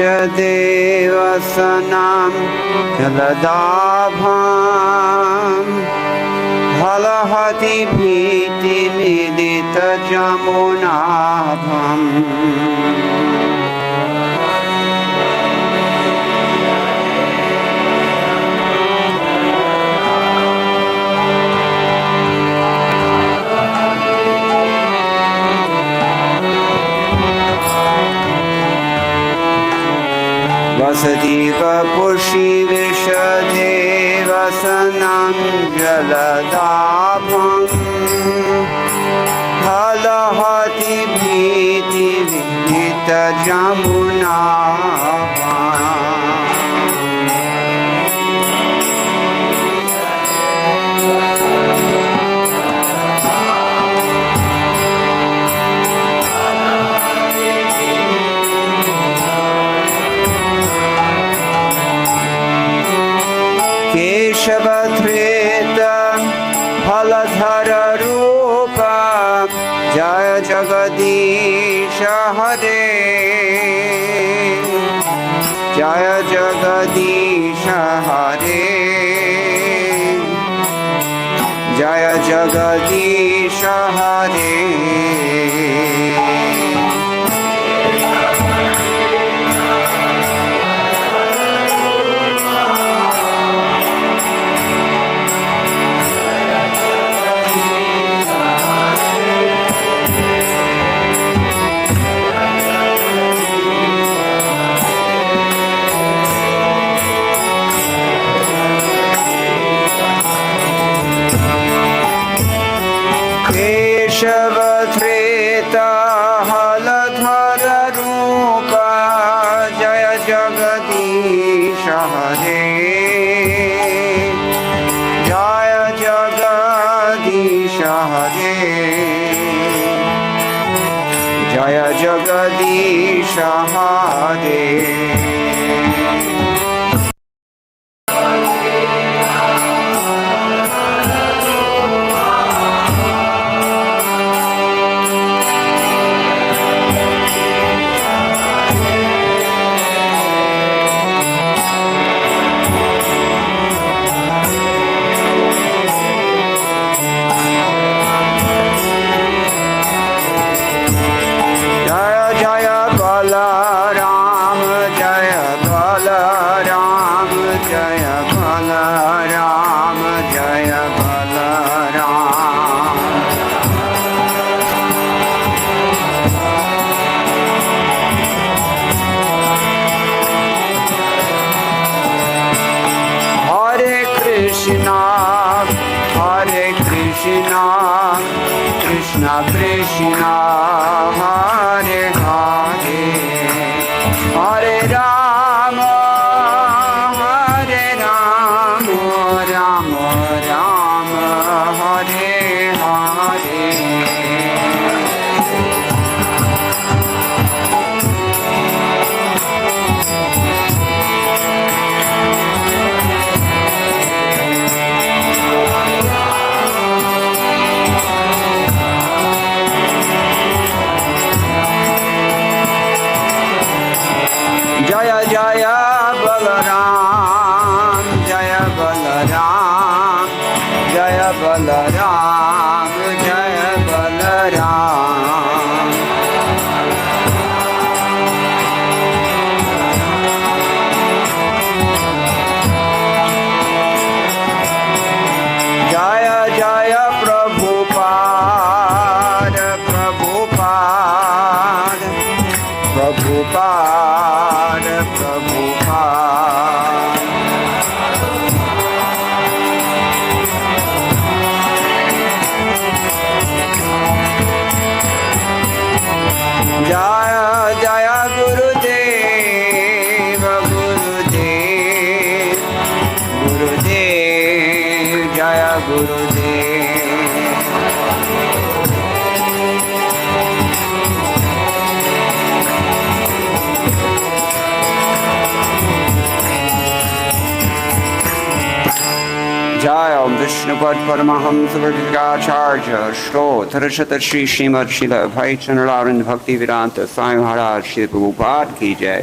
विषदेवसनां जलदाभां हलहति भीतिनिदितजमुनाभम् वसतिवपुषि विषदेवसनं जलदाभं हलहति भीतिविदितजमुनाभम् केशवधृत फलधर रूप जय जगदीश हरे जय जगदीश हरे जय जगदीश हरे केशवधृत हलधर रूप जय जगदीश हरे जय जगदीश हरे जय जगदीश हरे Krishna Krishna Hare Hare Hare Rama Hare Rama Rama Rama Hare Hare Jaya Jaya Balaram Jaya Balaram Jaya Balaram Jaya Balaram Jaya Jaya Prabhupada Prabhupada Prabhupada Prabhupada Jaya Jaya Gurudev Gurudev Gurudev Jaya Gurudev Jai Om Vishnupad Paramahamsa Vargacharya Shrotarashata Shri Srimad Srila Bhai Chandralarind Bhakti Vedanta Swami Maharaj Shri Prabhupada Ki Jai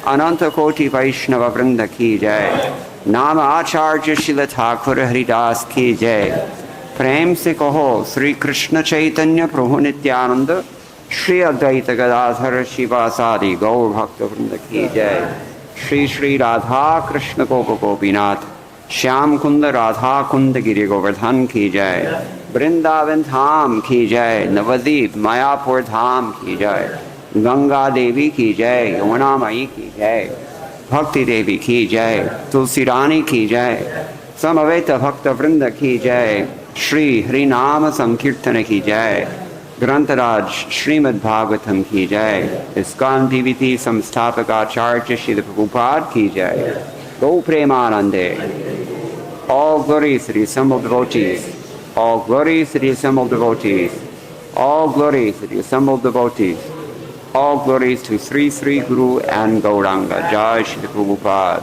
Ananta Koti Vaishnava Vrinda ki jai. Nama Acharya Shila Thakur Haridas ki jai. Prem se kaho Sri Krishna Chaitanya Prabhu Nityananda Shri Advaita Gadadhara Shivasadi Gaur Bhakta Vrinda ki jai. Shri Shri Radha Krishna Gopa Gopinath Shyam Kunda Radha Kunda Giri Govardhan ki jai. Vrindavan Dham ki jai. Navadip Mayapur Dham ki jai. Ganga Devi ki jai. Yamuna Mai ki jai. Bhakti Devi ki jai. Tulsi Rani ki jai. Samaveta Bhakta Vrinda ki jai. Shri Harinama Sankirtana ki jai. Grantaraj Srimad Bhagavatam ki jai. ISKCON PVT Samstapaka Acharya Srila Prabhupada ki jai. Go Premanande. All glories to the assembled devotees. All glories to the assembled devotees. All glories to the assembled devotees. All glories to Sri Sri Guru and Gauranga. Jai Shri Prabhupada.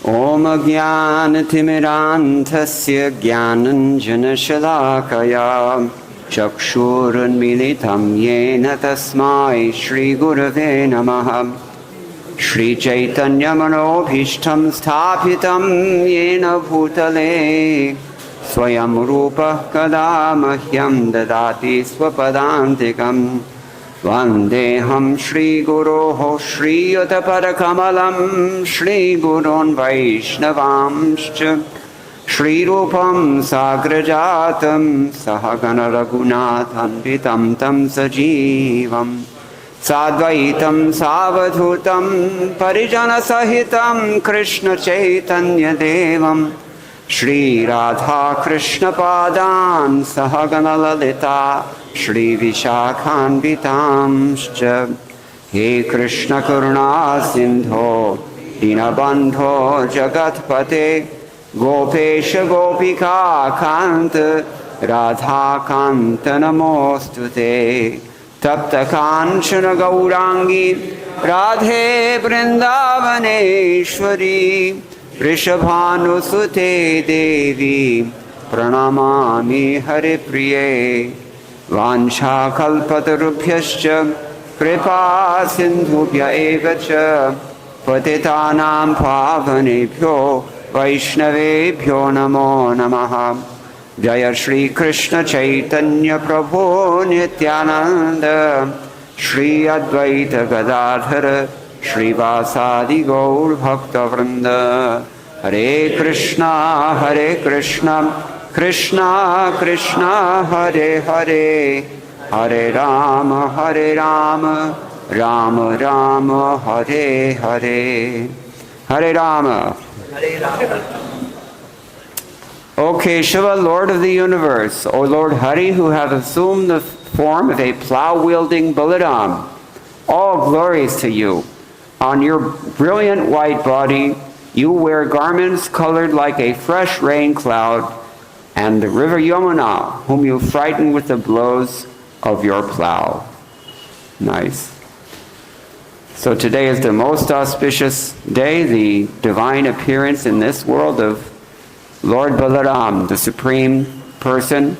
Om Jnanatimirandhasya Jnananjanashalakaya Chakshurunmilitam Yena Tasmai Shri Gurave Namaha Shri Chaitanya Manobhishtam Sthapitam Yena Bhutale Swayam Rupa Kadamahyam Dadati Swapadantikam Vandeham Shri Guroho Shri Yataparakamalam Shri Gurun Vaishnavamscha Shri Rupam Sagrajatam Sahagana Raghunathanvitam Tam Sajivam Sadvaitam Savadhutam Parijana Sahitam Krishna Chaitanya Devam Shri Radha Krishna Padan Sahagana Lalita Shri Vishakhanvitamscha He Krishna Karuna Sindho Dinabandho Jagatpate Gopesha Gopika Kanta Radha Kanta Namostute Tapta Kanchana Gaurangi Radhe Vrindavaneshwari Rishabhanusute Devi Pranamami Hare Priye Vansha Kalpatarubhyascha Kripa Sindhubhya Evacha Patitanam Pavanebhyo Vaishnavebhyo Namo Namaha Jaya Shri Krishna Chaitanya Prabhu Nityananda Shri Advaita Gadadhara Shri Vasadi Gaur Bhakta Vrinda Hare Krishna Krishna Krishna Hare Hare Hare Rama Rama Rama Hare Hare Hare Rama O Keshava, Lord of the universe, O Lord Hari, who have assumed the form of a plow-wielding Balaram, all glories to you. On your brilliant white body, you wear garments colored like a fresh rain cloud, and the river Yamuna, whom you frighten with the blows of your plow. Nice. So today is the most auspicious day, the divine appearance in this world of Lord Balaram, the supreme person,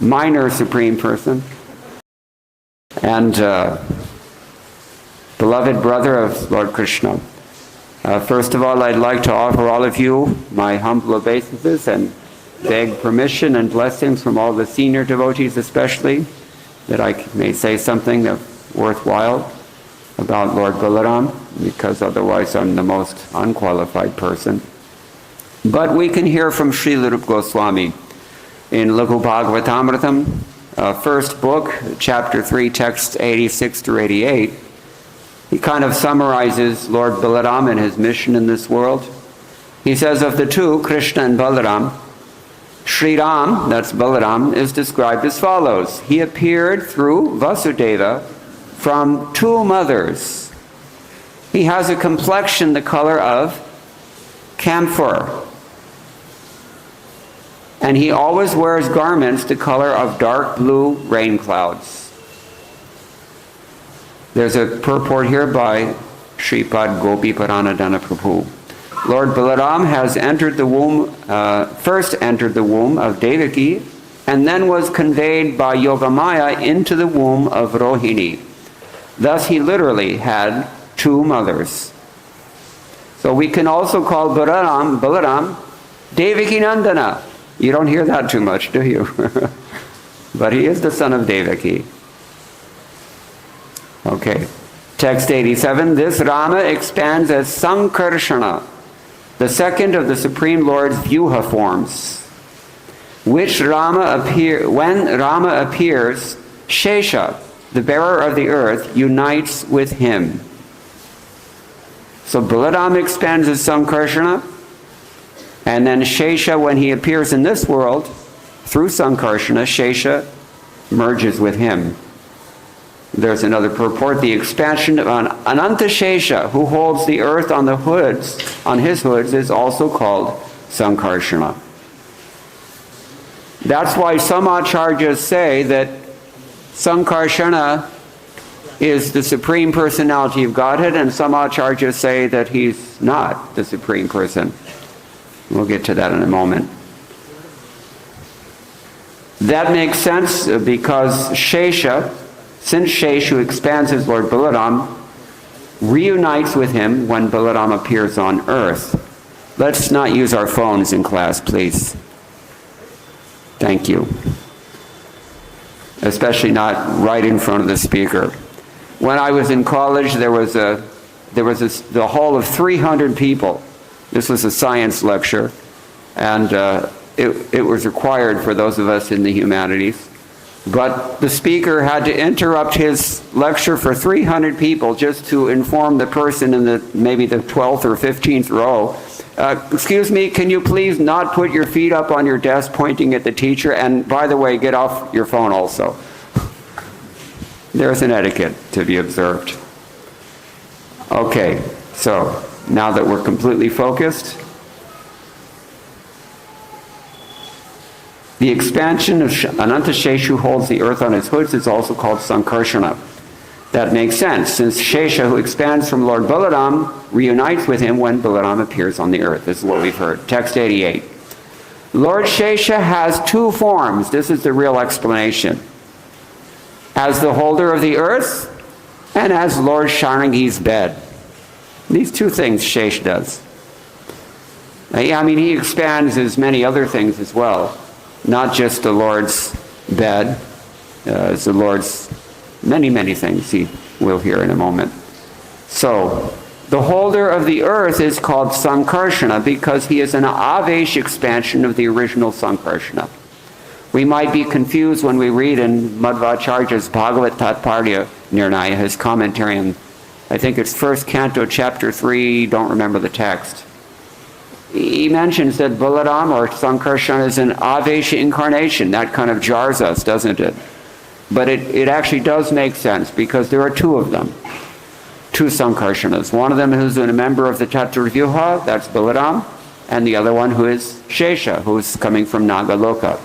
minor supreme person, and beloved brother of Lord Krishna. First of all, I'd like to offer all of you my humble obeisances and beg permission and blessings from all the senior devotees especially, that I may say something worthwhile about Lord Balaram, because otherwise I'm the most unqualified person. But we can hear from Srila Rupa Goswami in Lagu Bhagavatamritam, first book, chapter 3, text 86 to 88. He kind of summarizes Lord Balaram and his mission in this world. He says of the two, Krishna and Balaram, Sri Ram, that's Balaram, is described as follows. He appeared through Vasudeva from two mothers. He has a complexion the color of camphor. And he always wears garments the color of dark blue rain clouds. There's a purport here by Shripad Gopi Paranadana Prabhu. Lord Balaram has entered the womb, first entered the womb of Devaki and then was conveyed by Yogamaya into the womb of Rohini. Thus he literally had two mothers. So we can also call Balaram Devaki Nandana. You don't hear that too much, do you? But he is the son of Devaki. Okay. Text 87. This Rama expands as Sankarshana, the second of the Supreme Lord's Vyuha forms. When Rama appears, Shesha, the bearer of the earth, unites with him. So Balaram expands as Sankarshana, and then Shesha, when he appears in this world, through Sankarshana, Shesha merges with him. There's another purport. The expansion of Ananta Shesha, who holds the earth on his hoods, is also called Sankarshana. That's why some acharyas say that Sankarshana is the Supreme Personality of Godhead, and some acharyas say that he's not the Supreme Person. We'll get to that in a moment. That makes sense because Shesha, since Sheshu expands as Lord Balaram, reunites with him when Balaram appears on earth. Let's not use our phones in class, please. Thank you. Especially not right in front of the speaker. When I was in college, there was the hall of 300 people. This was a science lecture, and it was required for those of us in the humanities. But the speaker had to interrupt his lecture for 300 people just to inform the person in maybe the 12th or 15th row, excuse me, can you please not put your feet up on your desk pointing at the teacher, and by the way, get off your phone also. There's an etiquette to be observed. Okay, so now that we're completely focused, the expansion of Ananta Sheshu holds the earth on his hoods is also called Sankarshana. That makes sense, since Shesha, who expands from Lord Balaram, reunites with him when Balaram appears on the earth. This is what we've heard. Text 88. Lord Shesha has two forms. This is the real explanation. As the holder of the earth, and as Lord Sharangi's bed. These two things Shesha does. I mean, he expands as many other things as well. Not just the Lord's bed, as the Lord's many, many things he will hear in a moment. So, the holder of the earth is called Sankarshana because he is an Avesh expansion of the original Sankarshana. We might be confused when we read in Madhvacharya's Bhagavat Tatparya Nirnaya, his commentary on, I think it's 1st Canto, Chapter 3, don't remember the text. He mentions that Balaram or Sankarshana is an Avesh incarnation. That kind of jars us, doesn't it? But it actually does make sense because there are two of them. Two Sankarshanas. One of them who's a member of the Tattva-vyuha, that's Balaram, and the other one who is Shesha, who's coming from Nagaloka,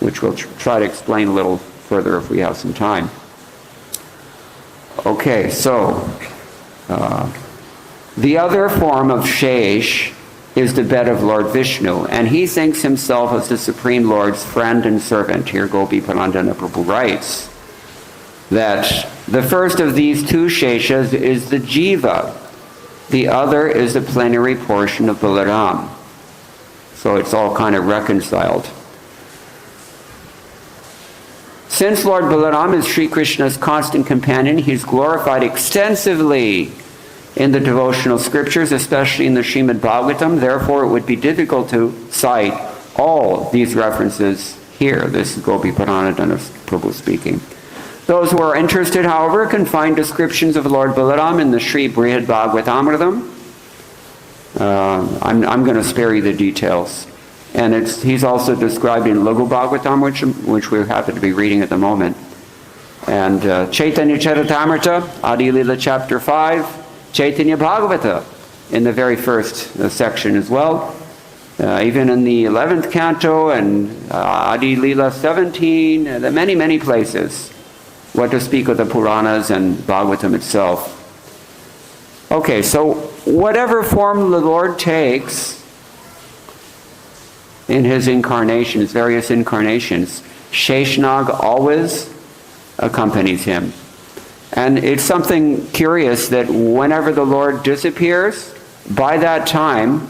which we'll try to explain a little further if we have some time. Okay, so the other form of Shesh is the bed of Lord Vishnu, and he thinks himself as the Supreme Lord's friend and servant. Here Gopi Panandana Prabhu writes that the first of these two Sheshas is the Jiva. The other is the plenary portion of Balaram. So it's all kind of reconciled. Since Lord Balaram is Sri Krishna's constant companion, he's glorified extensively in the devotional scriptures, especially in the Srimad Bhagavatam. Therefore, it would be difficult to cite all these references here. This is Gopi Paranadana Prabhu speaking. Those who are interested, however, can find descriptions of Lord Balaram in the Sri Brihad Bhagavatamritam. I'm going to spare you the details. And he's also described in Laghu Bhagavatam, which we're happy to be reading at the moment. And Chaitanya Charitamrita, Adi Lila Chapter 5, Chaitanya Bhagavata in the very first section as well. Even in the 11th canto and Adi Lila 17, many, many places. What to speak of the Puranas and Bhagavatam itself. Okay, so whatever form the Lord takes, in his incarnations, various incarnations, Sheshnag always accompanies him. And it's something curious that whenever the Lord disappears, by that time,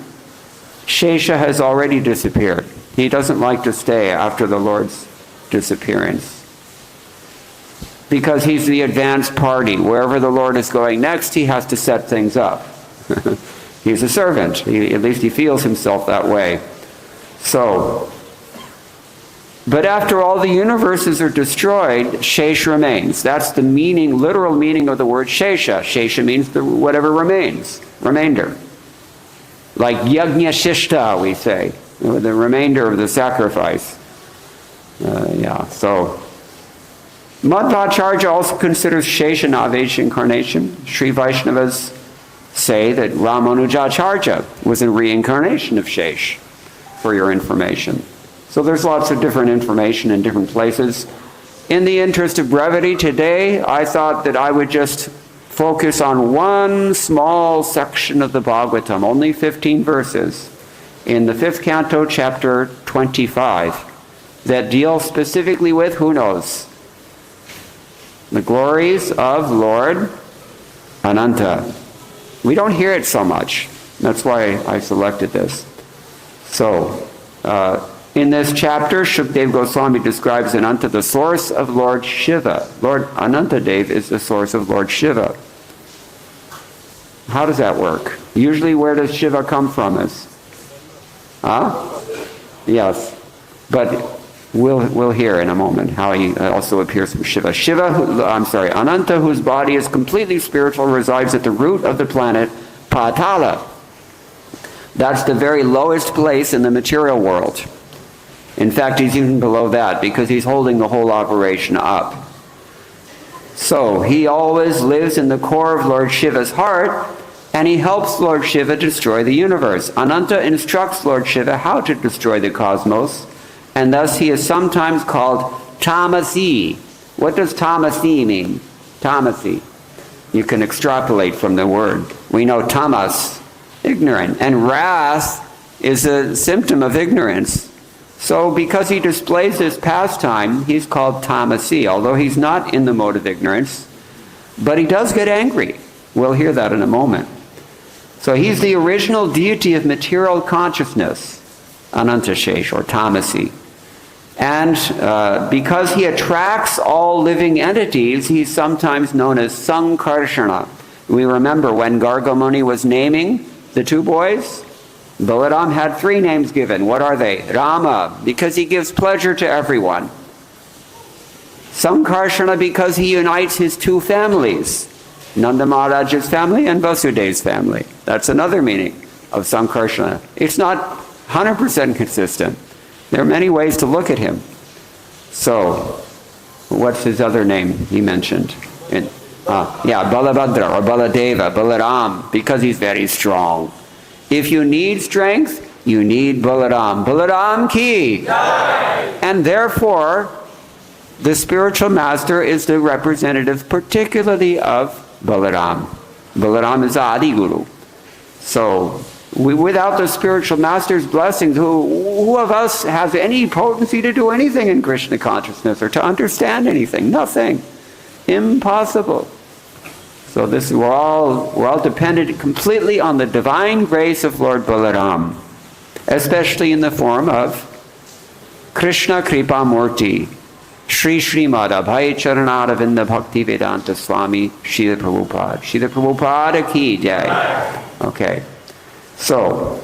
Shesha has already disappeared. He doesn't like to stay after the Lord's disappearance, because he's the advanced party. Wherever the Lord is going next, he has to set things up. He's a servant. At least he feels himself that way. So, but after all the universes are destroyed, Shesh remains. That's the meaning, literal meaning of the word Shesha. Shesha means whatever remains, remainder. Like Yajna Shishta, we say, the remainder of the sacrifice. So Madhvacharya also considers Shesha Navesh incarnation. Sri Vaishnavas say that Ramanujacharya was a reincarnation of Shesh, for your information. So there's lots of different information in different places. In the interest of brevity today, I thought that I would just focus on one small section of the Bhagavatam, only 15 verses, in the 5th canto, chapter 25, that deal specifically with, who knows, the glories of Lord Ananta. We don't hear it so much. That's why I selected this. So, in this chapter, Shukdev Goswami describes Ananta, the source of Lord Shiva. Lord Anantadev is the source of Lord Shiva. How does that work? Usually, where does Shiva come from? Yes. But we'll hear in a moment how he also appears from Shiva. Ananta, whose body is completely spiritual, resides at the root of the planet Patala. That's the very lowest place in the material world. In fact, he's even below that, because he's holding the whole operation up. So, he always lives in the core of Lord Shiva's heart, and he helps Lord Shiva destroy the universe. Ananta instructs Lord Shiva how to destroy the cosmos, and thus he is sometimes called Tamasi. What does Tamasi mean? Tamasi. You can extrapolate from the word. We know tamas, ignorant, and wrath is a symptom of ignorance. So because he displays this pastime, he's called Tamasi, although he's not in the mode of ignorance, but he does get angry. We'll hear that in a moment. So he's the original deity of material consciousness, Anantashesh, or Tamasi. And because he attracts all living entities, he's sometimes known as Sankarshana. We remember when Garga Muni was naming the two boys, Balaram had 3 names given. What are they? Rama, because he gives pleasure to everyone. Sankarshana, because he unites his 2 families, Nanda Maharaj's family and Vasudev's family. That's another meaning of Sankarshana. It's not 100% consistent. There are many ways to look at him. So, what's his other name he mentioned? Balabhadra or Baladeva, Balaram, because he's very strong. If you need strength, you need Balaram. Balaram ki! And therefore, the spiritual master is the representative particularly of Balaram. Balaram is Adi Guru. So, without the spiritual master's blessings, who of us has any potency to do anything in Krishna consciousness or to understand anything? Nothing. Impossible. So we're all dependent completely on the divine grace of Lord Balaram, especially in the form of Krishna Kripa Murti, Sri Srimad Abhay Charanaravinda Bhakti Vedanta Swami Srila Prabhupada. Srila Prabhupada ki jai. Okay. So,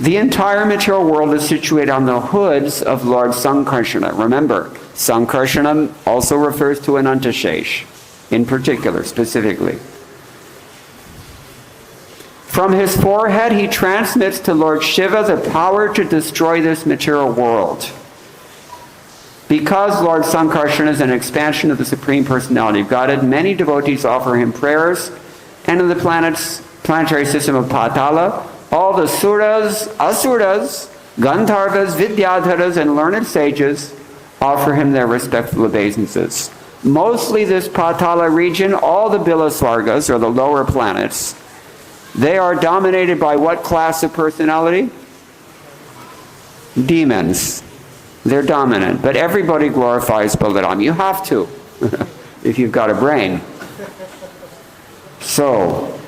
the entire material world is situated on the hoods of Lord Sankarshana. Remember, Sankarshana also refers to Anantashesh, in particular, specifically. From his forehead, he transmits to Lord Shiva the power to destroy this material world. Because Lord Sankarshana is an expansion of the Supreme Personality of Godhead, many devotees offer him prayers, and in the planetary system of Patala, all the suras, asuras, gandharvas, vidyadharas, and learned sages offer him their respectful obeisances. Mostly this Patala region, all the Bilasvargas, or the lower planets, they are dominated by what class of personality? demons. They're dominant. But everybody glorifies Balaram. You have to, if you've got a brain. So,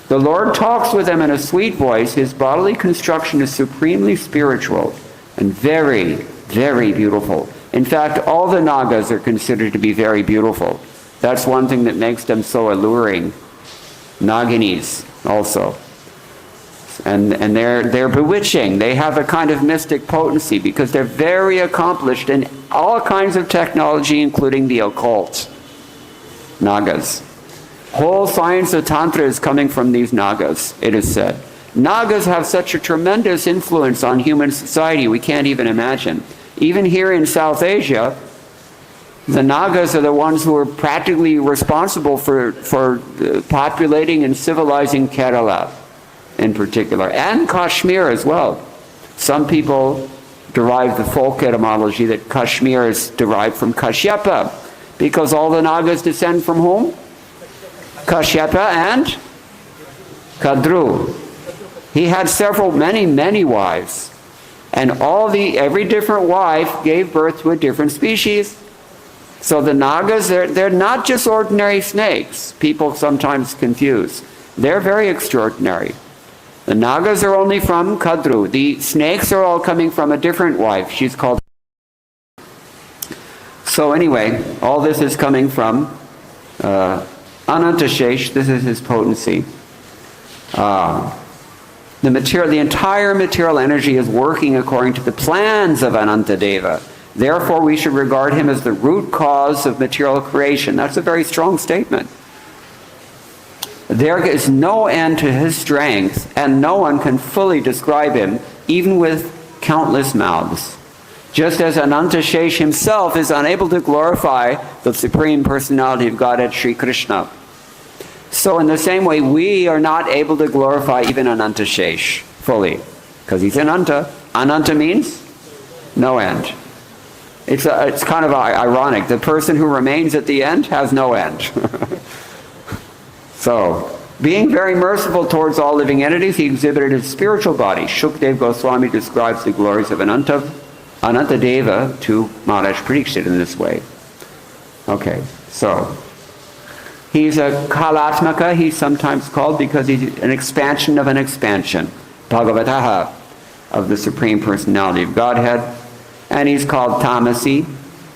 the Lord talks with them in a sweet voice. His bodily construction is supremely spiritual and very, very beautiful. In fact, all the Nagas are considered to be very beautiful. That's one thing that makes them so alluring. Naginis also. And they're bewitching. They have a kind of mystic potency because they're very accomplished in all kinds of technology, including the occult. Nagas. Whole science of Tantra is coming from these Nagas, it is said. Nagas have such a tremendous influence on human society we can't even imagine. Even here in South Asia, the Nagas are the ones who are practically responsible for populating and civilizing Kerala in particular, and Kashmir as well. Some people derive the folk etymology that Kashmir is derived from Kashyapa, because all the Nagas descend from whom? Kashyapa and Kadru. He had many wives. And every different wife gave birth to a different species. So the Nagas, they're not just ordinary snakes. People sometimes confuse. They're very extraordinary. The Nagas are only from Kadru. The snakes are all coming from a different wife. She's called... So anyway, all this is coming from Ananta Shesh. This is his potency. The entire material energy is working according to the plans of Ananta Deva. Therefore, we should regard him as the root cause of material creation. That's a very strong statement. There is no end to his strength, and no one can fully describe him, even with countless mouths. Just as Ananta Shesh himself is unable to glorify the Supreme Personality of Godhead, Sri Krishna. So in the same way, we are not able to glorify even Ananta Shesh fully, because he's Ananta. Ananta means no end. It's kind of ironic. The person who remains at the end has no end. So, being very merciful towards all living entities, he exhibited his spiritual body. Shukdev Goswami describes the glories of Ananta Deva to Maharaj Parikshit in this way. Okay, so he's a Kalatmaka, he's sometimes called, because he's an expansion of an expansion. Bhagavataha, of the Supreme Personality of Godhead. And he's called Tamasi,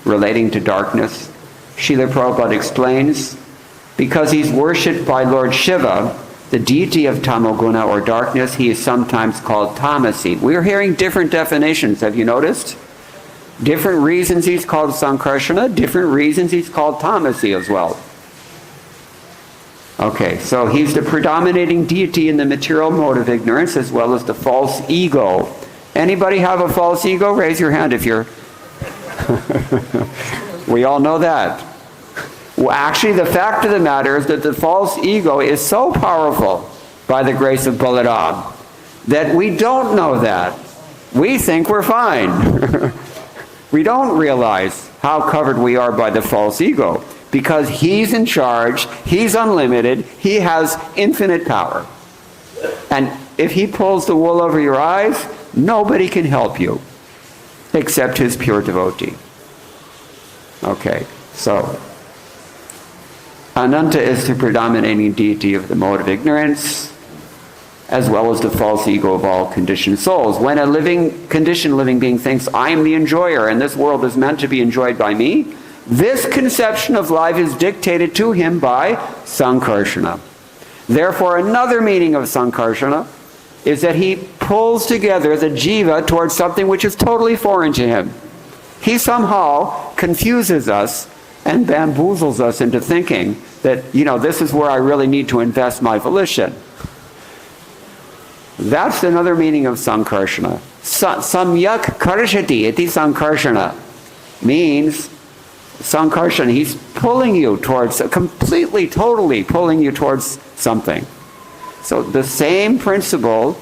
relating to darkness. Srila Prabhupada explains, because he's worshipped by Lord Shiva, the deity of Tamoguna or darkness, he is sometimes called Tamasi. We're hearing different definitions, have you noticed? Different reasons he's called Sankarshana, different reasons he's called Tamasi as well. Okay, so he's the predominating deity in the material mode of ignorance as well as the false ego. Anybody have a false ego? Raise your hand if you're... We all know that. Well, actually, the fact of the matter is that the false ego is so powerful by the grace of Balaram that we don't know that. We think we're fine. We don't realize how covered we are by the false ego, because he's in charge, he's unlimited, he has infinite power. And if he pulls the wool over your eyes, nobody can help you except his pure devotee. Okay, so Ananta is the predominating deity of the mode of ignorance, as well as the false ego of all conditioned souls. When a conditioned living being thinks, I am the enjoyer and this world is meant to be enjoyed by me, this conception of life is dictated to him by Sankarshana. Therefore, another meaning of Sankarshana is that he pulls together the jiva towards something which is totally foreign to him. He somehow confuses us and bamboozles us into thinking that, this is where I really need to invest my volition. That's another meaning of Sankarshana. Samyak karshati iti Sankarshana means Sankarshana, he's pulling you towards, completely, totally pulling you towards something. So the same principle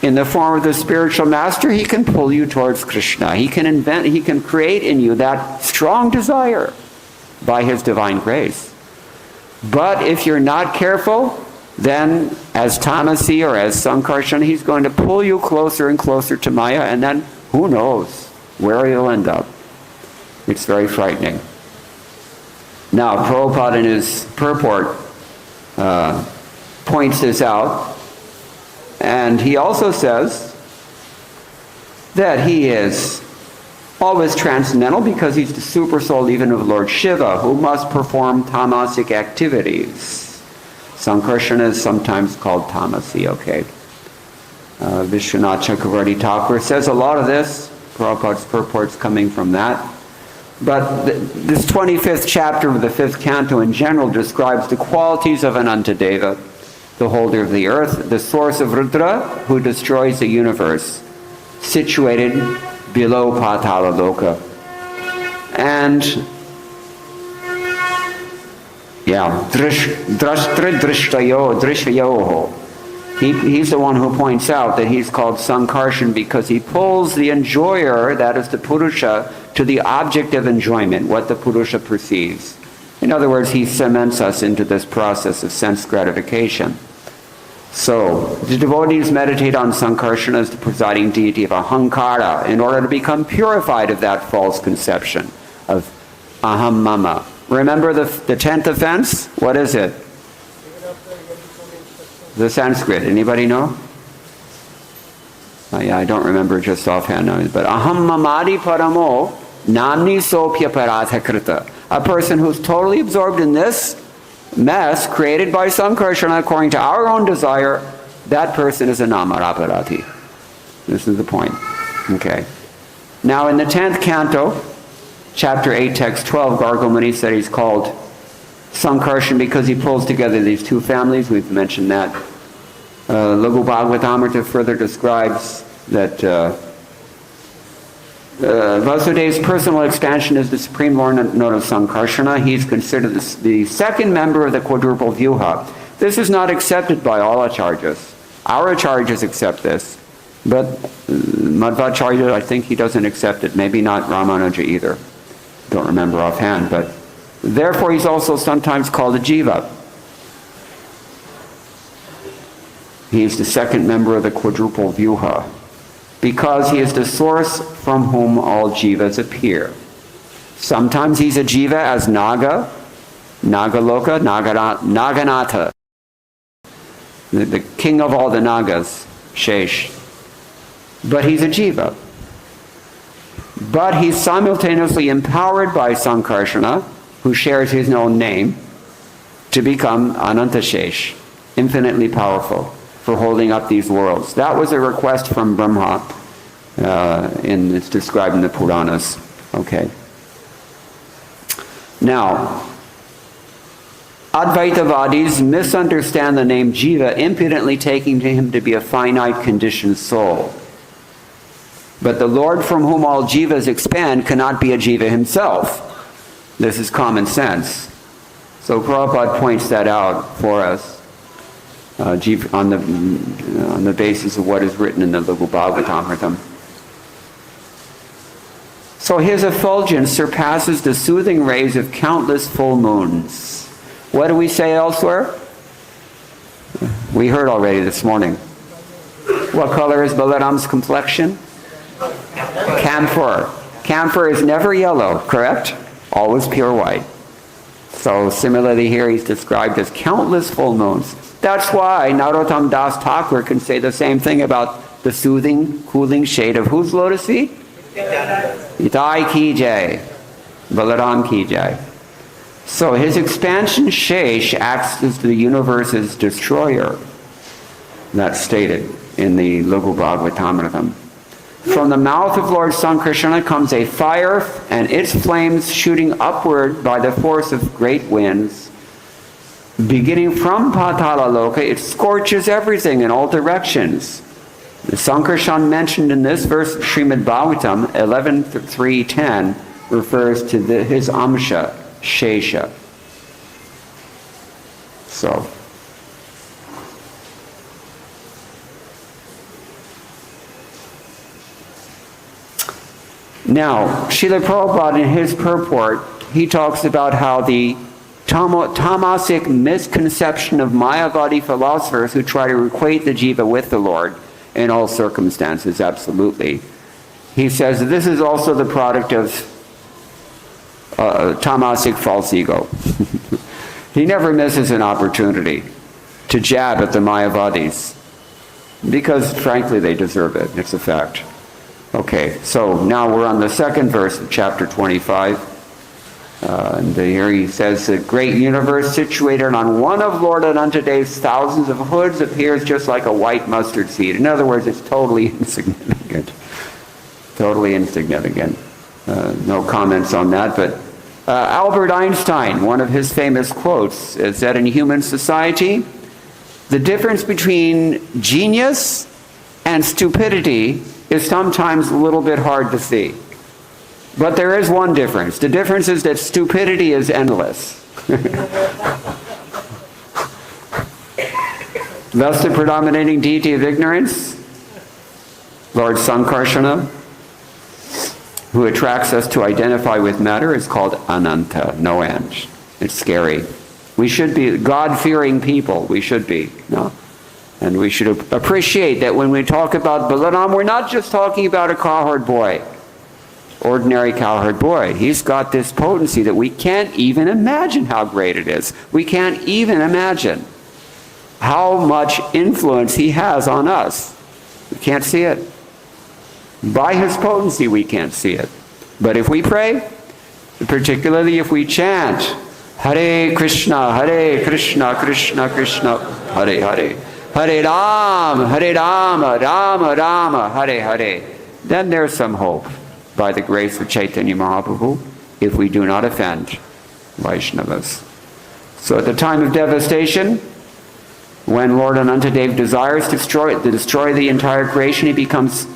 in the form of the spiritual master, he can pull you towards Krishna. He can create in you that strong desire by his divine grace. But if you're not careful, then as Tamasi or as Sankarshana, he's going to pull you closer and closer to Maya, and then who knows where he'll end up? It's very frightening. Now, Prabhupada in his purport points this out, and he also says that he is always transcendental because he's the super soul even of Lord Shiva, who must perform tamasic activities. Sankarsana is sometimes called tamasi, okay. Vishwanath Chakravarti Thakur says a lot of this. Prabhupada's purport's coming from that. But this 25th chapter of the 5th canto in general describes the qualities of Ananta Deva, the holder of the earth, the source of Rudra, who destroys the universe, situated below Patala Loka. And, Drishtayoho. He's the one who points out that he's called Sankarshan because he pulls the enjoyer, that is the Purusha, to the object of enjoyment, what the Purusha perceives. In other words, he cements us into this process of sense gratification. So, the devotees meditate on Sankarsana as the presiding deity of Ahankara in order to become purified of that false conception of Aham Mama. Remember the 10th offense? What is it? The Sanskrit. Anybody know? I don't remember just offhand, but Aham Mamadi Paramo Namni Sopya Parathakrita. A person who's totally absorbed in this mess created by Sankarsana according to our own desire, that person is a Namaraparati. This is the point. Okay. Now in the 10th canto, chapter 8, text 12, Gargamuni said he's called Sankarshan because he pulls together these two families. We've mentioned that. Laghu Bhagavatamrita further describes that Vasudev's personal expansion is the supreme Lord known as Sankarsana. He's considered the second member of the quadruple Vyuha. This is not accepted by all acharyas. Our acharyas accept this, but Madhvacharya, I think he doesn't accept it. Maybe not Ramanuja either. Don't remember offhand, but therefore he's also sometimes called a Jiva. He's the second member of the quadruple Vyuha, because he is the source from whom all jivas appear. Sometimes he's a jiva as Naga, Nagaloka, Naganatha, the king of all the Nagas, Shesh. But he's a jiva. But he's simultaneously empowered by Sankarsana, who shares his own name, to become Ananta Shesh, infinitely powerful, for holding up these worlds. That was a request from Brahma, it's described in the Puranas. Okay. Now, Advaitavadis misunderstand the name Jiva, impudently taking him to be a finite conditioned soul. But the Lord from whom all jivas expand cannot be a jiva himself. This is common sense. So Prabhupada points that out for us. On the basis of what is written in the Laghu Bhagavatamrita. So his effulgence surpasses the soothing rays of countless full moons. What do we say elsewhere? We heard already this morning. What color is Balaram's complexion? Camphor. Camphor is never yellow, correct? Always pure white. So similarly here he's described as countless full moons. That's why Narottam Das Thakur can say the same thing about the soothing, cooling shade of whose lotus feet? Itai ki jai, Balaram ki jai. So his expansion Shesh acts as the universe's destroyer. That's stated in the Laghu Bhagavatamrita. From the mouth of Lord Sankarsana comes a fire, and its flames shooting upward by the force of great winds. Beginning from Patala Loka, it scorches everything in all directions. The Sankarshan mentioned in this verse of Srimad Bhagavatam 11.3.10 refers to his Amsha, Shesha. So, now, Srila Prabhupada in his purport, he talks about how the tamasic misconception of Mayavadi philosophers who try to equate the jiva with the Lord in all circumstances, absolutely. he says this is also the product of tamasic false ego. He never misses an opportunity to jab at the Mayavadis, because frankly they deserve it. It's a fact. Okay, so now we're on the second verse of chapter 25. And here he says, the great universe situated on one of Lord Anantadev's thousands of hoods appears just like a white mustard seed. In other words, it's totally insignificant. Totally insignificant. No comments on that, but Albert Einstein, one of his famous quotes, is that in human society, the difference between genius and stupidity is sometimes a little bit hard to see. But there is one difference. The difference is that stupidity is endless. Thus the predominating deity of ignorance, Lord Sankarsana, who attracts us to identify with matter, is called Ananta, no end. It's scary. We should be God-fearing people. We should be. No? And we should appreciate that when we talk about Balaram, we're not just talking about a cowherd boy, ordinary cowherd boy. He's got this potency that we can't even imagine how great it is. We can't even imagine how much influence he has on us. We can't see it. By his potency, we can't see it. But if we pray, particularly if we chant, Hare Krishna, Krishna Krishna, Hare Hare, Hare Rama, Rama Rama, Hare Hare, then there's some hope, by the grace of Chaitanya Mahaprabhu, if we do not offend Vaishnavas. So at the time of devastation, when Lord Anantadev desires to destroy the entire creation, he becomes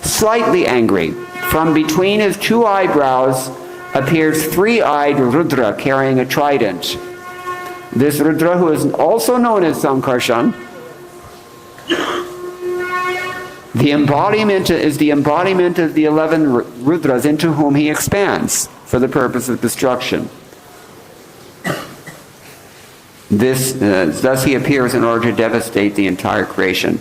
slightly angry. From between his two eyebrows appears three-eyed Rudra carrying a trident. This Rudra, who is also known as Sankarshan, is the embodiment of the 11 Rudras into whom he expands for the purpose of destruction. Thus he appears in order to devastate the entire creation.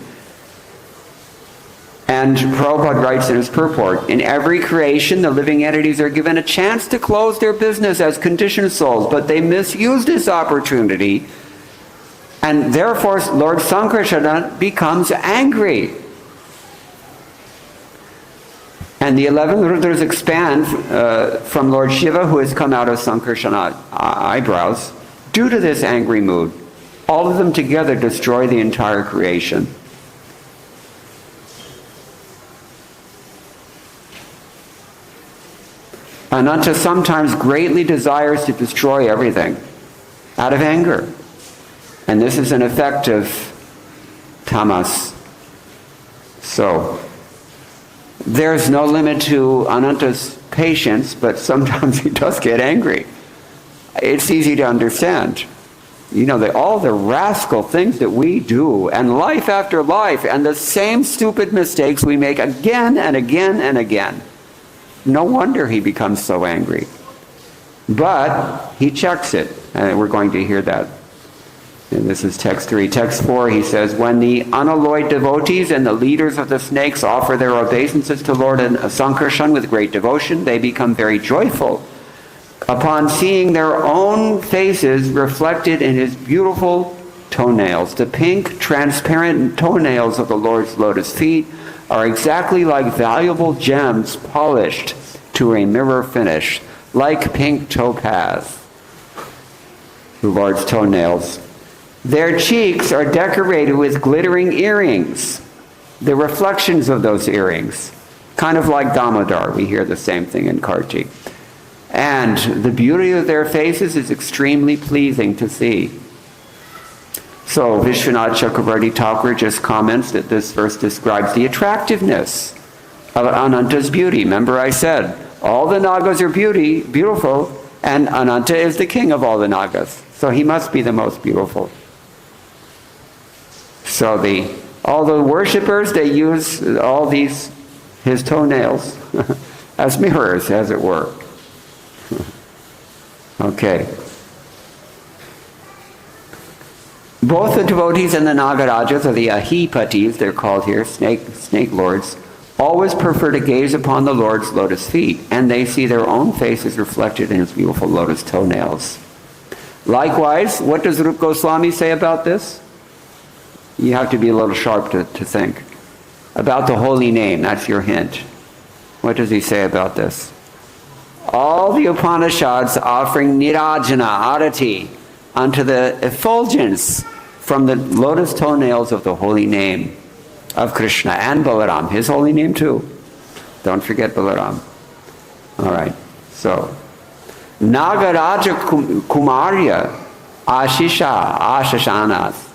And Prabhupada writes in his purport, in every creation the living entities are given a chance to close their business as conditioned souls, but they misuse this opportunity, and therefore Lord Sankarsana becomes angry. And the 11 Rudras expand from Lord Shiva, who has come out of Sankarsana eyebrows, due to this angry mood. All of them together destroy the entire creation. Ananta sometimes greatly desires to destroy everything out of anger. And this is an effect of tamas. So, there's no limit to Ananta's patience, but sometimes he does get angry. It's easy to understand. You know, all the rascal things that we do, and life after life, and the same stupid mistakes we make again and again and again. No wonder he becomes so angry. But he checks it, and we're going to hear that. And this is text 3. Text 4, he says, when the unalloyed devotees and the leaders of the snakes offer their obeisances to Lord Sankarshan with great devotion, they become very joyful upon seeing their own faces reflected in his beautiful toenails. The pink, transparent toenails of the Lord's lotus feet are exactly like valuable gems polished to a mirror finish, like pink topaz. The Lord's toenails. Their cheeks are decorated with glittering earrings, the reflections of those earrings, kind of like Damodar. We hear the same thing in Kartik. And the beauty of their faces is extremely pleasing to see. So Vishwanath Chakravarti Thakur just comments that this verse describes the attractiveness of Ananta's beauty. Remember I said, all the Nagas are beautiful, and Ananta is the king of all the Nagas. So he must be the most beautiful. So all the worshippers, they use all his toenails as mirrors, as it were. Okay. Both the devotees and the Nagarajas, or the Ahipatis, they're called here, snake lords, always prefer to gaze upon the Lord's lotus feet, and they see their own faces reflected in his beautiful lotus toenails. Likewise, what does Rupa Goswami say about this? You have to be a little sharp to think. About the holy name, that's your hint. What does he say about this? All the Upanishads offering nirajana, arati, unto the effulgence from the lotus toenails of the holy name of Krishna and Balaram, his holy name too. Don't forget Balaram. All right, so Nagaraja Kumarya Ashisha Ashashanas.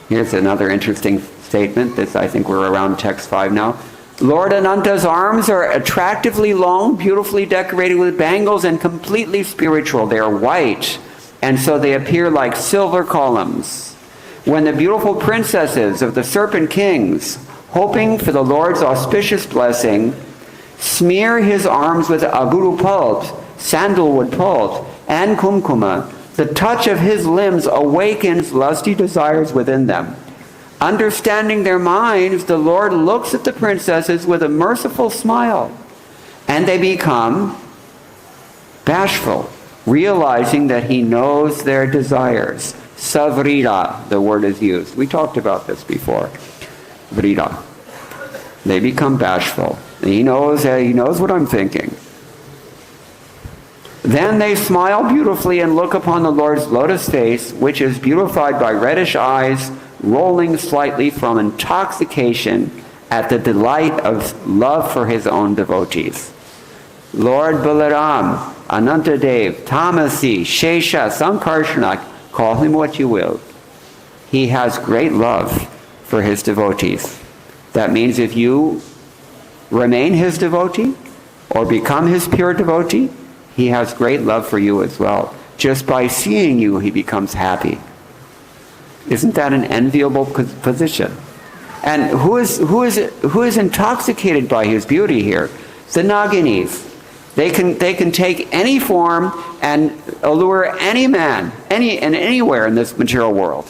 Here's another interesting statement. This, I think we're around text 5 now. Lord Ananta's arms are attractively long, beautifully decorated with bangles, and completely spiritual. They are white, and so they appear like silver columns. When the beautiful princesses of the serpent kings, hoping for the Lord's auspicious blessing, smear his arms with aguru pulp, sandalwood pulp, and kumkuma, the touch of his limbs awakens lusty desires within them. Understanding their minds, the Lord looks at the princesses with a merciful smile, and they become bashful, realizing that he knows their desires. Savrita, the word is used. We talked about this before. Vrita. They become bashful. He knows what I'm thinking. Then they smile beautifully and look upon the Lord's lotus face, which is beautified by reddish eyes, rolling slightly from intoxication at the delight of love for his own devotees. Lord Balaram, Ananta Dev, Tamasi, Shesha, Sankarshanak, call him what you will. He has great love for his devotees. That means if you remain his devotee or become his pure devotee, he has great love for you as well. Just by seeing you, he becomes happy. Isn't that an enviable position? And who is intoxicated by his beauty here? The Naginis. They can take any form and allure any man, anywhere in this material world.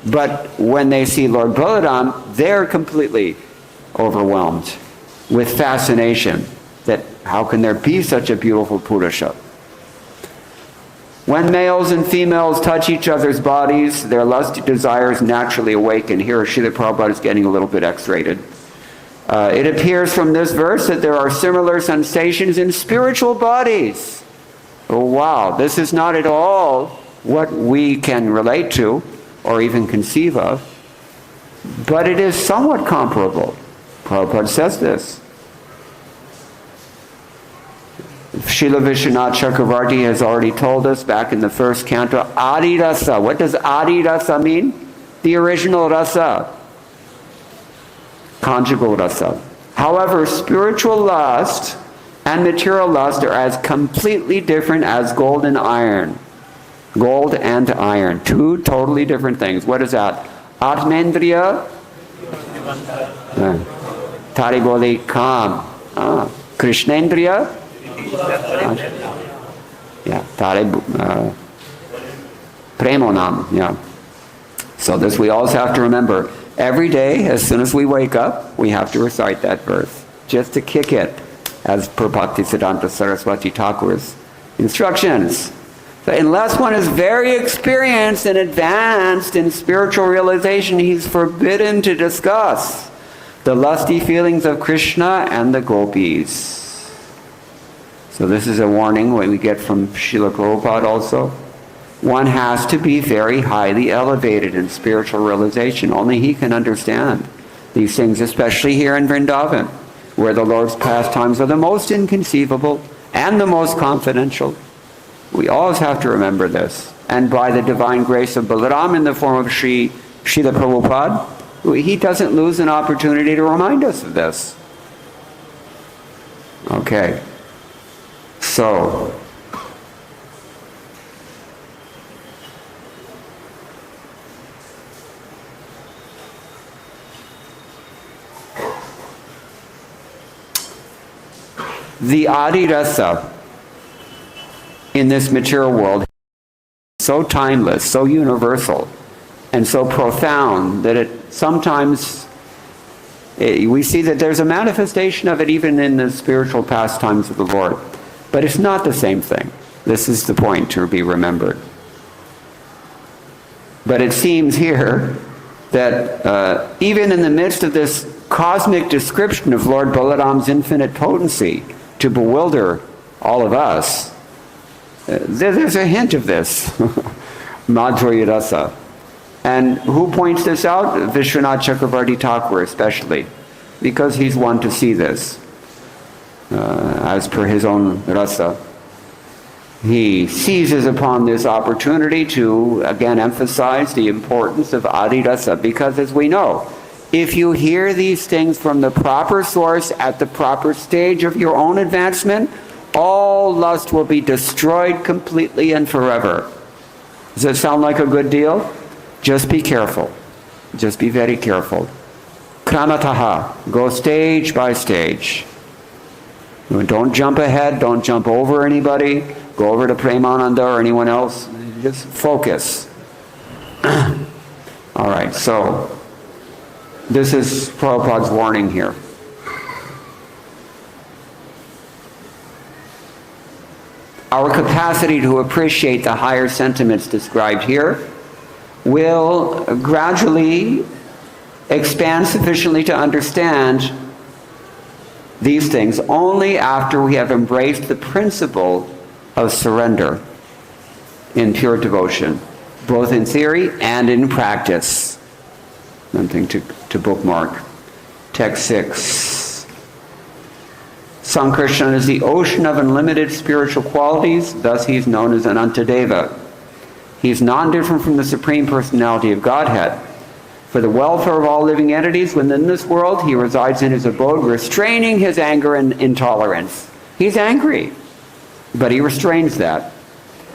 But when they see Lord Balaram, they're completely overwhelmed with fascination. That how can there be such a beautiful Purusha? When males and females touch each other's bodies, their lusty desires naturally awaken. Here, Srila Prabhupada is getting a little bit X-rated. It appears from this verse that there are similar sensations in spiritual bodies. Oh, wow, this is not at all what we can relate to or even conceive of, but it is somewhat comparable. Prabhupada says this. Srila Vishwanath Chakravarti has already told us back in the first canto, Adi Rasa. What does Adi Rasa mean? The original rasa. Conjugal rasa. However, spiritual lust and material lust are as completely different as gold and iron. Gold and iron. Two totally different things. What is that? Atmendriya? Tari boli kam. Krishnendriya? Yeah, Premonam, yeah. So this we always have to remember. Every day, as soon as we wake up, we have to recite that verse, just to kick it, as per Bhaktisiddhanta Saraswati Thakur's instructions. So unless one is very experienced and advanced in spiritual realization, he's forbidden to discuss the lusty feelings of Krishna and the gopis. So this is a warning what we get from Srila Prabhupada also. One has to be very highly elevated in spiritual realization. Only he can understand these things, especially here in Vrindavan, where the Lord's pastimes are the most inconceivable and the most confidential. We always have to remember this. And by the divine grace of Balaram in the form of Srila Prabhupada, he doesn't lose an opportunity to remind us of this. Okay. So, the Adi Rasa in this material world is so timeless, so universal, and so profound that it sometimes We see that there's a manifestation of it even in the spiritual pastimes of the Lord. But it's not the same thing. This is the point to be remembered. But it seems here that even in the midst of this cosmic description of Lord Balaram's infinite potency to bewilder all of us, there's a hint of this. Madhurya Rasa. And who points this out? Vishwanath Chakravarti Thakur especially, because he's one to see this, as per his own rasa. He seizes upon this opportunity to again emphasize the importance of Adi Rasa, because as we know, if you hear these things from the proper source at the proper stage of your own advancement, all lust will be destroyed completely and forever. Does that sound like a good deal? Just be careful. Just be very careful. Kramataha. Go stage by stage. Don't jump ahead. Don't jump over anybody. Go over to Premananda or anyone else. Just focus. All right, so this is Prabhupada's warning here. Our capacity to appreciate the higher sentiments described here will gradually expand sufficiently to understand these things only after we have embraced the principle of surrender in pure devotion, both in theory and in practice. Something to bookmark. Text 6. Sankarshan is the ocean of unlimited spiritual qualities, thus he is known as Ananta Deva. He is non-different from the Supreme Personality of Godhead. For the welfare of all living entities within this world, he resides in his abode, restraining his anger and intolerance. He's angry, but he restrains that.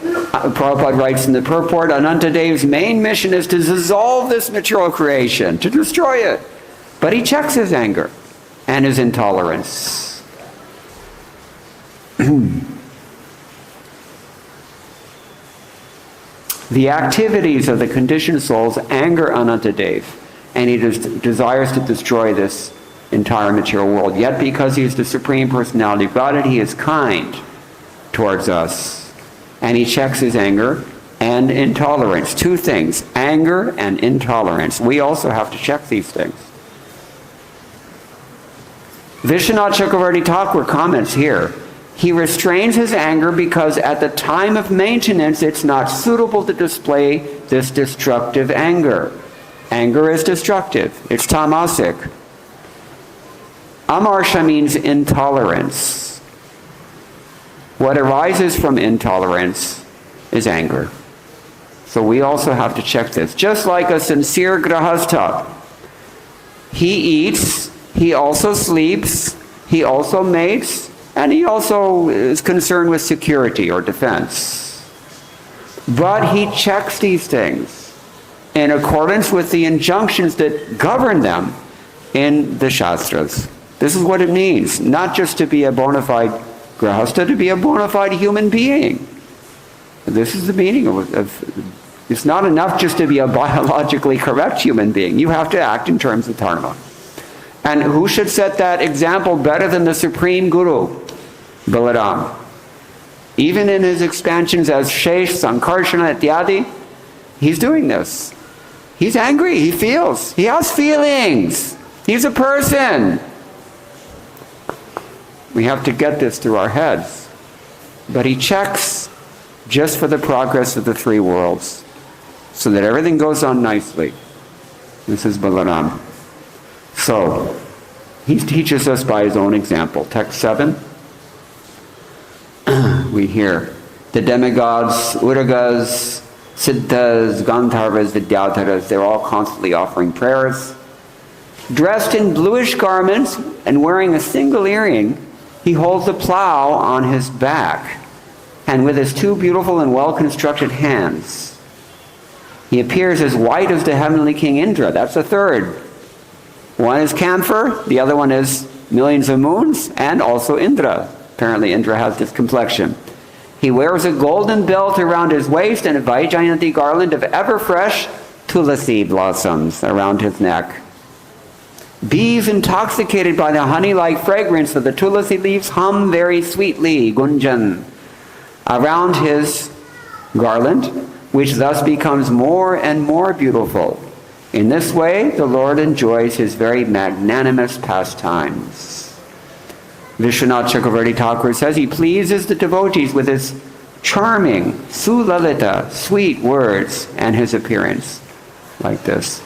Prabhupada writes in the purport, Ananta Deva's main mission is to dissolve this material creation, to destroy it. But he checks his anger and his intolerance. The activities of the conditioned souls anger Ananta Deva, and he desires to destroy this entire material world. Yet because he is the Supreme Personality of Godhead, he is kind towards us. And he checks his anger and intolerance. Two things, anger and intolerance. We also have to check these things. Vishwanath Chakravarti Thakur comments here, he restrains his anger because at the time of maintenance it's not suitable to display this destructive anger. Anger is destructive. It's tamasic. Amarsha means intolerance. What arises from intolerance is anger. So we also have to check this. Just like a sincere grahastha, he eats, he also sleeps, he also mates, and he also is concerned with security or defense. But he checks these things in accordance with the injunctions that govern them in the Shastras. This is what it means, not just to be a bona fide grahastha, to be a bona fide human being. This is the meaning of it's not enough just to be a biologically correct human being. You have to act in terms of dharma. And who should set that example better than the Supreme Guru, Balaram? Even in his expansions as Shesh, Sankarsana, Ityadi, he's doing this. He's angry, he feels. He has feelings. He's a person. We have to get this through our heads. But he checks just for the progress of the three worlds, so that everything goes on nicely. This is Balaram. So, he teaches us by his own example. Text 7. We hear the demigods, Uragas, Siddhas, Gandharvas, Vidyadharas, they're all constantly offering prayers. Dressed in bluish garments and wearing a single earring, he holds a plow on his back, and with his two beautiful and well-constructed hands, he appears as white as the heavenly king Indra. That's the third. One is camphor, the other one is millions of moons, and also Indra. Apparently Indra has this complexion. He wears a golden belt around his waist and a Vaijayanti garland of ever-fresh tulasi blossoms around his neck. Bees intoxicated by the honey-like fragrance of the tulasi leaves hum very sweetly, gunjan, around his garland, which thus becomes more and more beautiful. In this way, the Lord enjoys his very magnanimous pastimes. Vishwanath Chakravarti Thakur says he pleases the devotees with his charming, sulalita, sweet words and his appearance, like this.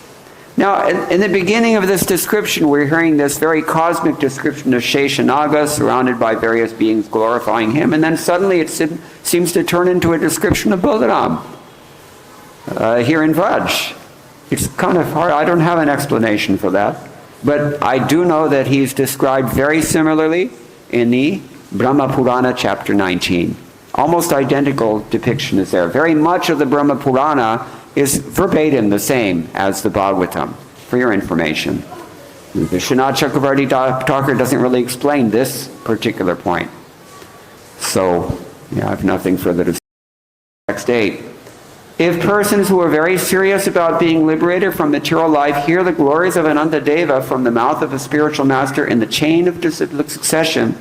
Now, in the beginning of this description, we're hearing this very cosmic description of Sheshanaga surrounded by various beings glorifying him, and then suddenly it seems to turn into a description of Balaram here in Vraj. It's kind of hard. I don't have an explanation for that, but I do know that he's described very similarly in the Brahma Purana, chapter 19. Almost identical depiction is there. Very much of the Brahma Purana is verbatim the same as the Bhagavatam, for your information. Vishwanath Chakravarti Thakur doesn't really explain this particular point. So, I have nothing further to say. Next 8. If persons who are very serious about being liberated from material life hear the glories of Ananta Deva from the mouth of a spiritual master in the chain of succession,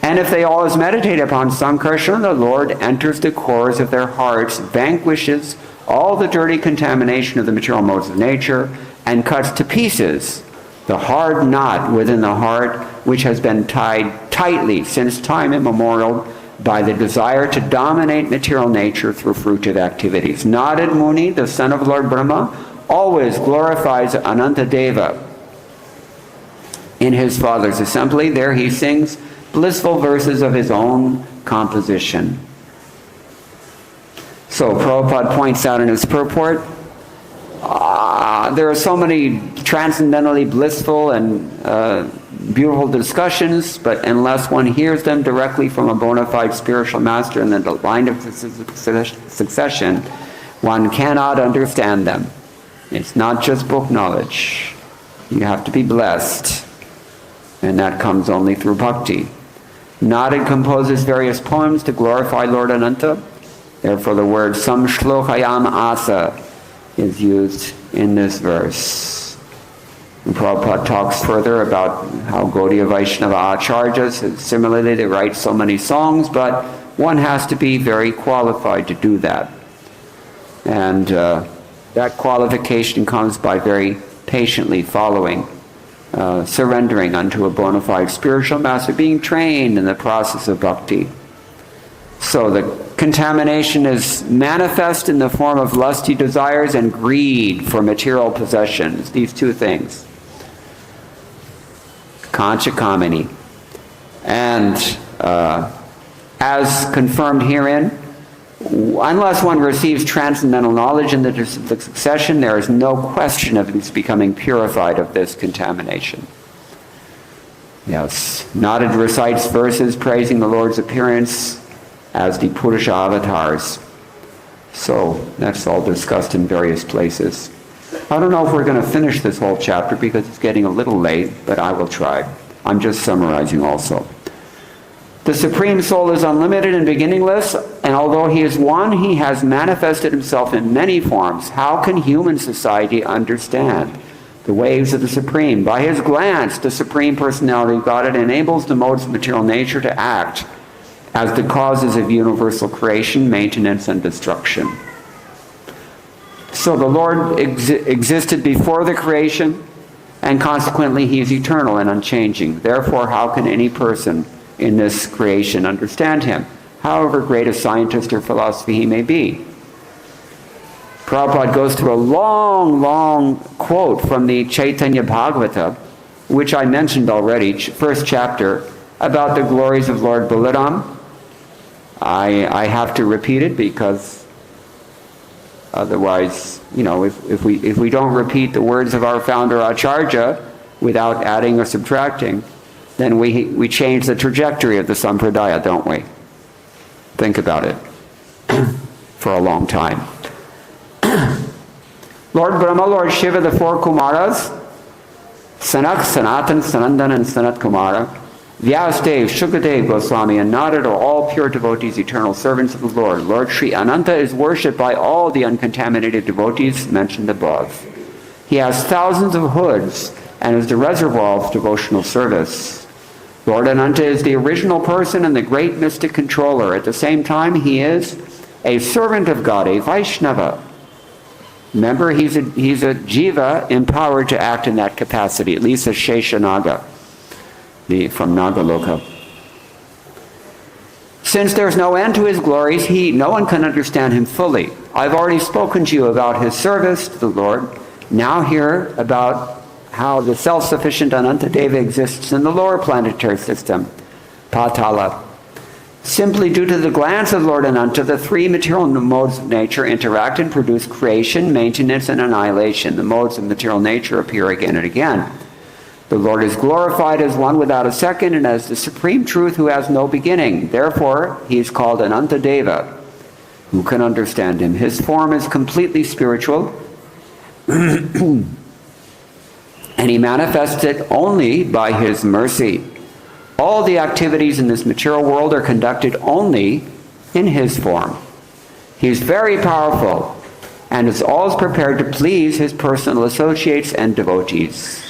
and if they always meditate upon Sankarsana, the Lord enters the cores of their hearts, vanquishes all the dirty contamination of the material modes of nature, and cuts to pieces the hard knot within the heart which has been tied tightly since time immemorial by the desire to dominate material nature through fruitive activities. Narad Muni, the son of Lord Brahma, always glorifies Ananta Deva in his father's assembly. There he sings blissful verses of his own composition. So Prabhupada points out in his purport, there are so many transcendentally blissful and beautiful discussions, but unless one hears them directly from a bona fide spiritual master in the line of succession, one cannot understand them. It's not just book knowledge. You have to be blessed, and that comes only through bhakti. Narad composes various poems to glorify Lord Ananta. Therefore the word samshlokayam asa is used in this verse. And Prabhupada talks further about how Gaudiya Vaishnava Acharyas, similarly they write so many songs, but one has to be very qualified to do that. And that qualification comes by very patiently following, surrendering unto a bona fide spiritual master, being trained in the process of bhakti. So the contamination is manifest in the form of lusty desires and greed for material possessions. These two things. Pancha kamini. And as confirmed herein, unless one receives transcendental knowledge in the succession, there is no question of his becoming purified of this contamination. Yes, Narad recites verses praising the Lord's appearance as the Purusha avatars. So that's all discussed in various places. I don't know if we're going to finish this whole chapter because it's getting a little late, but I will try. I'm just summarizing also. The Supreme Soul is unlimited and beginningless, and although he is one, he has manifested himself in many forms. How can human society understand the waves of the Supreme? By his glance, the Supreme Personality of Godhead enables the modes of material nature to act as the causes of universal creation, maintenance, and destruction. So the Lord existed before the creation, and consequently he is eternal and unchanging. Therefore, how can any person in this creation understand him, however great a scientist or philosophy he may be? Prabhupada goes through a long, long quote from the Chaitanya Bhagavata, which I mentioned already, first chapter, about the glories of Lord Balaram. I have to repeat it because otherwise, if we don't repeat the words of our founder Acharya without adding or subtracting, then we change the trajectory of the Sampradaya, don't we? Think about it for a long time. Lord Brahma, Lord Shiva, the four Kumaras, Sanak, Sanatan, Sanandan, and Sanat Kumara, Vyasadev, Shukadev, Goswami, and Narad are all pure devotees, eternal servants of the Lord. Lord Sri Ananta is worshipped by all the uncontaminated devotees mentioned above. He has thousands of hoods and is the reservoir of devotional service. Lord Ananta is the original person and the great mystic controller. At the same time, he is a servant of God, a Vaishnava. Remember, he's a jiva empowered to act in that capacity, at least a Sheshanaga from Nagaloka. Since there's no end to his glories, no one can understand him fully. I've already spoken to you about his service to the Lord. Now hear about how the self-sufficient Anantadeva exists in the lower planetary system, Patala. Simply due to the glance of Lord Ananta, the three material modes of nature interact and produce creation, maintenance, and annihilation. The modes of material nature appear again and again. The Lord is glorified as one without a second and as the supreme truth who has no beginning. Therefore, he is called Anantadeva. Who can understand him? His form is completely spiritual, and he manifests it only by his mercy. All the activities in this material world are conducted only in his form. He is very powerful and is always prepared to please his personal associates and devotees.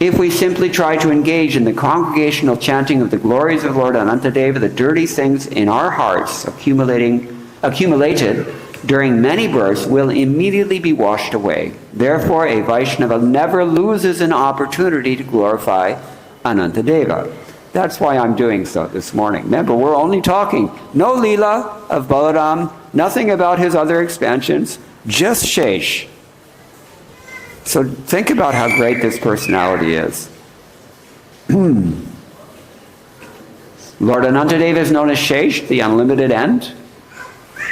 If we simply try to engage in the congregational chanting of the glories of Lord Anantadeva, the dirty things in our hearts accumulated during many births will immediately be washed away. Therefore, a Vaishnava never loses an opportunity to glorify Anantadeva. That's why I'm doing so this morning. Remember, we're only talking, no Leela of Balaram, nothing about his other expansions, just Shesh. So think about how great this personality is. Lord Anantadeva is known as Shesh, the unlimited end,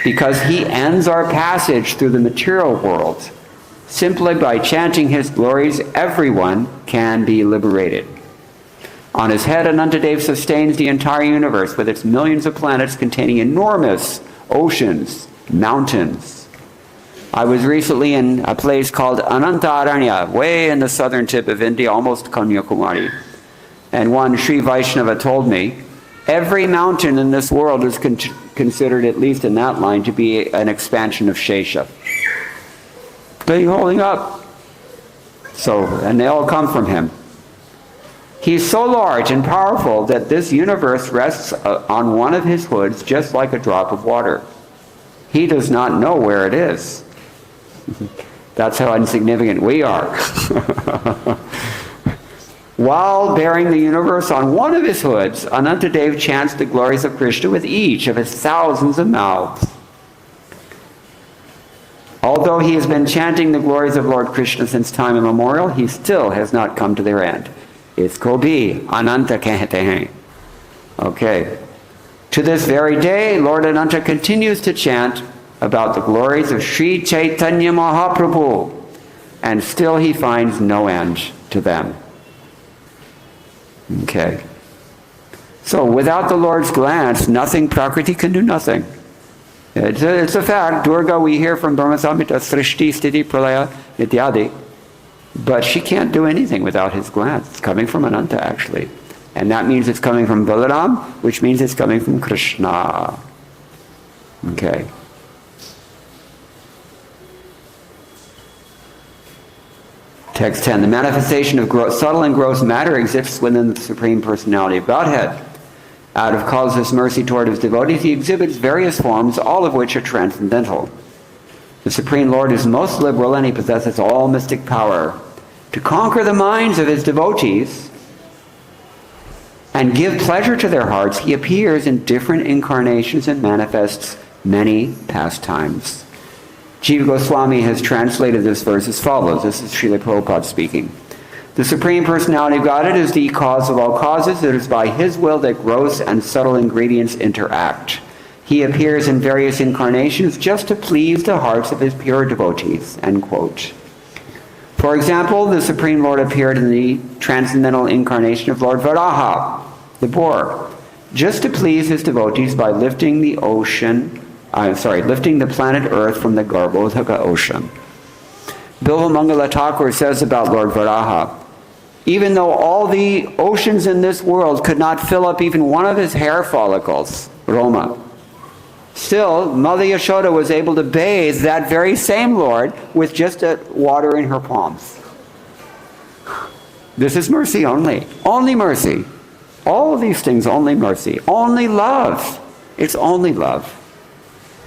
because he ends our passage through the material world. Simply by chanting his glories, everyone can be liberated. On his head, Anantadeva sustains the entire universe with its millions of planets containing enormous oceans, mountains. I was recently in a place called Ananta, way in the southern tip of India, almost Kanyakumari. And one Sri Vaishnava told me, every mountain in this world is considered, at least in that line, to be an expansion of Shesha. They're holding up. And they all come from him. He's so large and powerful that this universe rests on one of his hoods just like a drop of water. He does not know where it is. That's how insignificant we are. While bearing the universe on one of his hoods, Anantadeva chants the glories of Krishna with each of his thousands of mouths. Although he has been chanting the glories of Lord Krishna since time immemorial, he still has not come to their end. Isko bhi Ananta kehte hain. Okay. To this very day, Lord Ananta continues to chant about the glories of Sri Chaitanya Mahaprabhu, and still he finds no end to them. Okay. So without the Lord's glance, nothing, Prakriti can do nothing. It's a fact. Durga, we hear from Brahma Samhita, Srishti, Sthiti, Pralaya, Nityadi, but she can't do anything without his glance. It's coming from Ananta, actually. And that means it's coming from Balaram, which means it's coming from Krishna. Okay. Text 10. The manifestation of subtle and gross matter exists within the Supreme Personality of Godhead. Out of causeless mercy toward his devotees, he exhibits various forms, all of which are transcendental. The Supreme Lord is most liberal, and he possesses all mystic power. To conquer the minds of his devotees and give pleasure to their hearts, he appears in different incarnations and manifests many pastimes. Jiva Goswami has translated this verse as follows. This is Srila Prabhupada speaking. The Supreme Personality of Godhead is the cause of all causes. It is by his will that gross and subtle ingredients interact. He appears in various incarnations just to please the hearts of his pure devotees. End quote. For example, the Supreme Lord appeared in the transcendental incarnation of Lord Varaha, the boar, just to please his devotees by lifting the planet Earth from the Garbhodaka ocean. Bilva Mangala Thakur says about Lord Varaha, even though all the oceans in this world could not fill up even one of his hair follicles, Roma, still, Mother Yashoda was able to bathe that very same Lord with just water in her palms. This is mercy only. Only mercy. All of these things, only mercy. Only love. It's only love.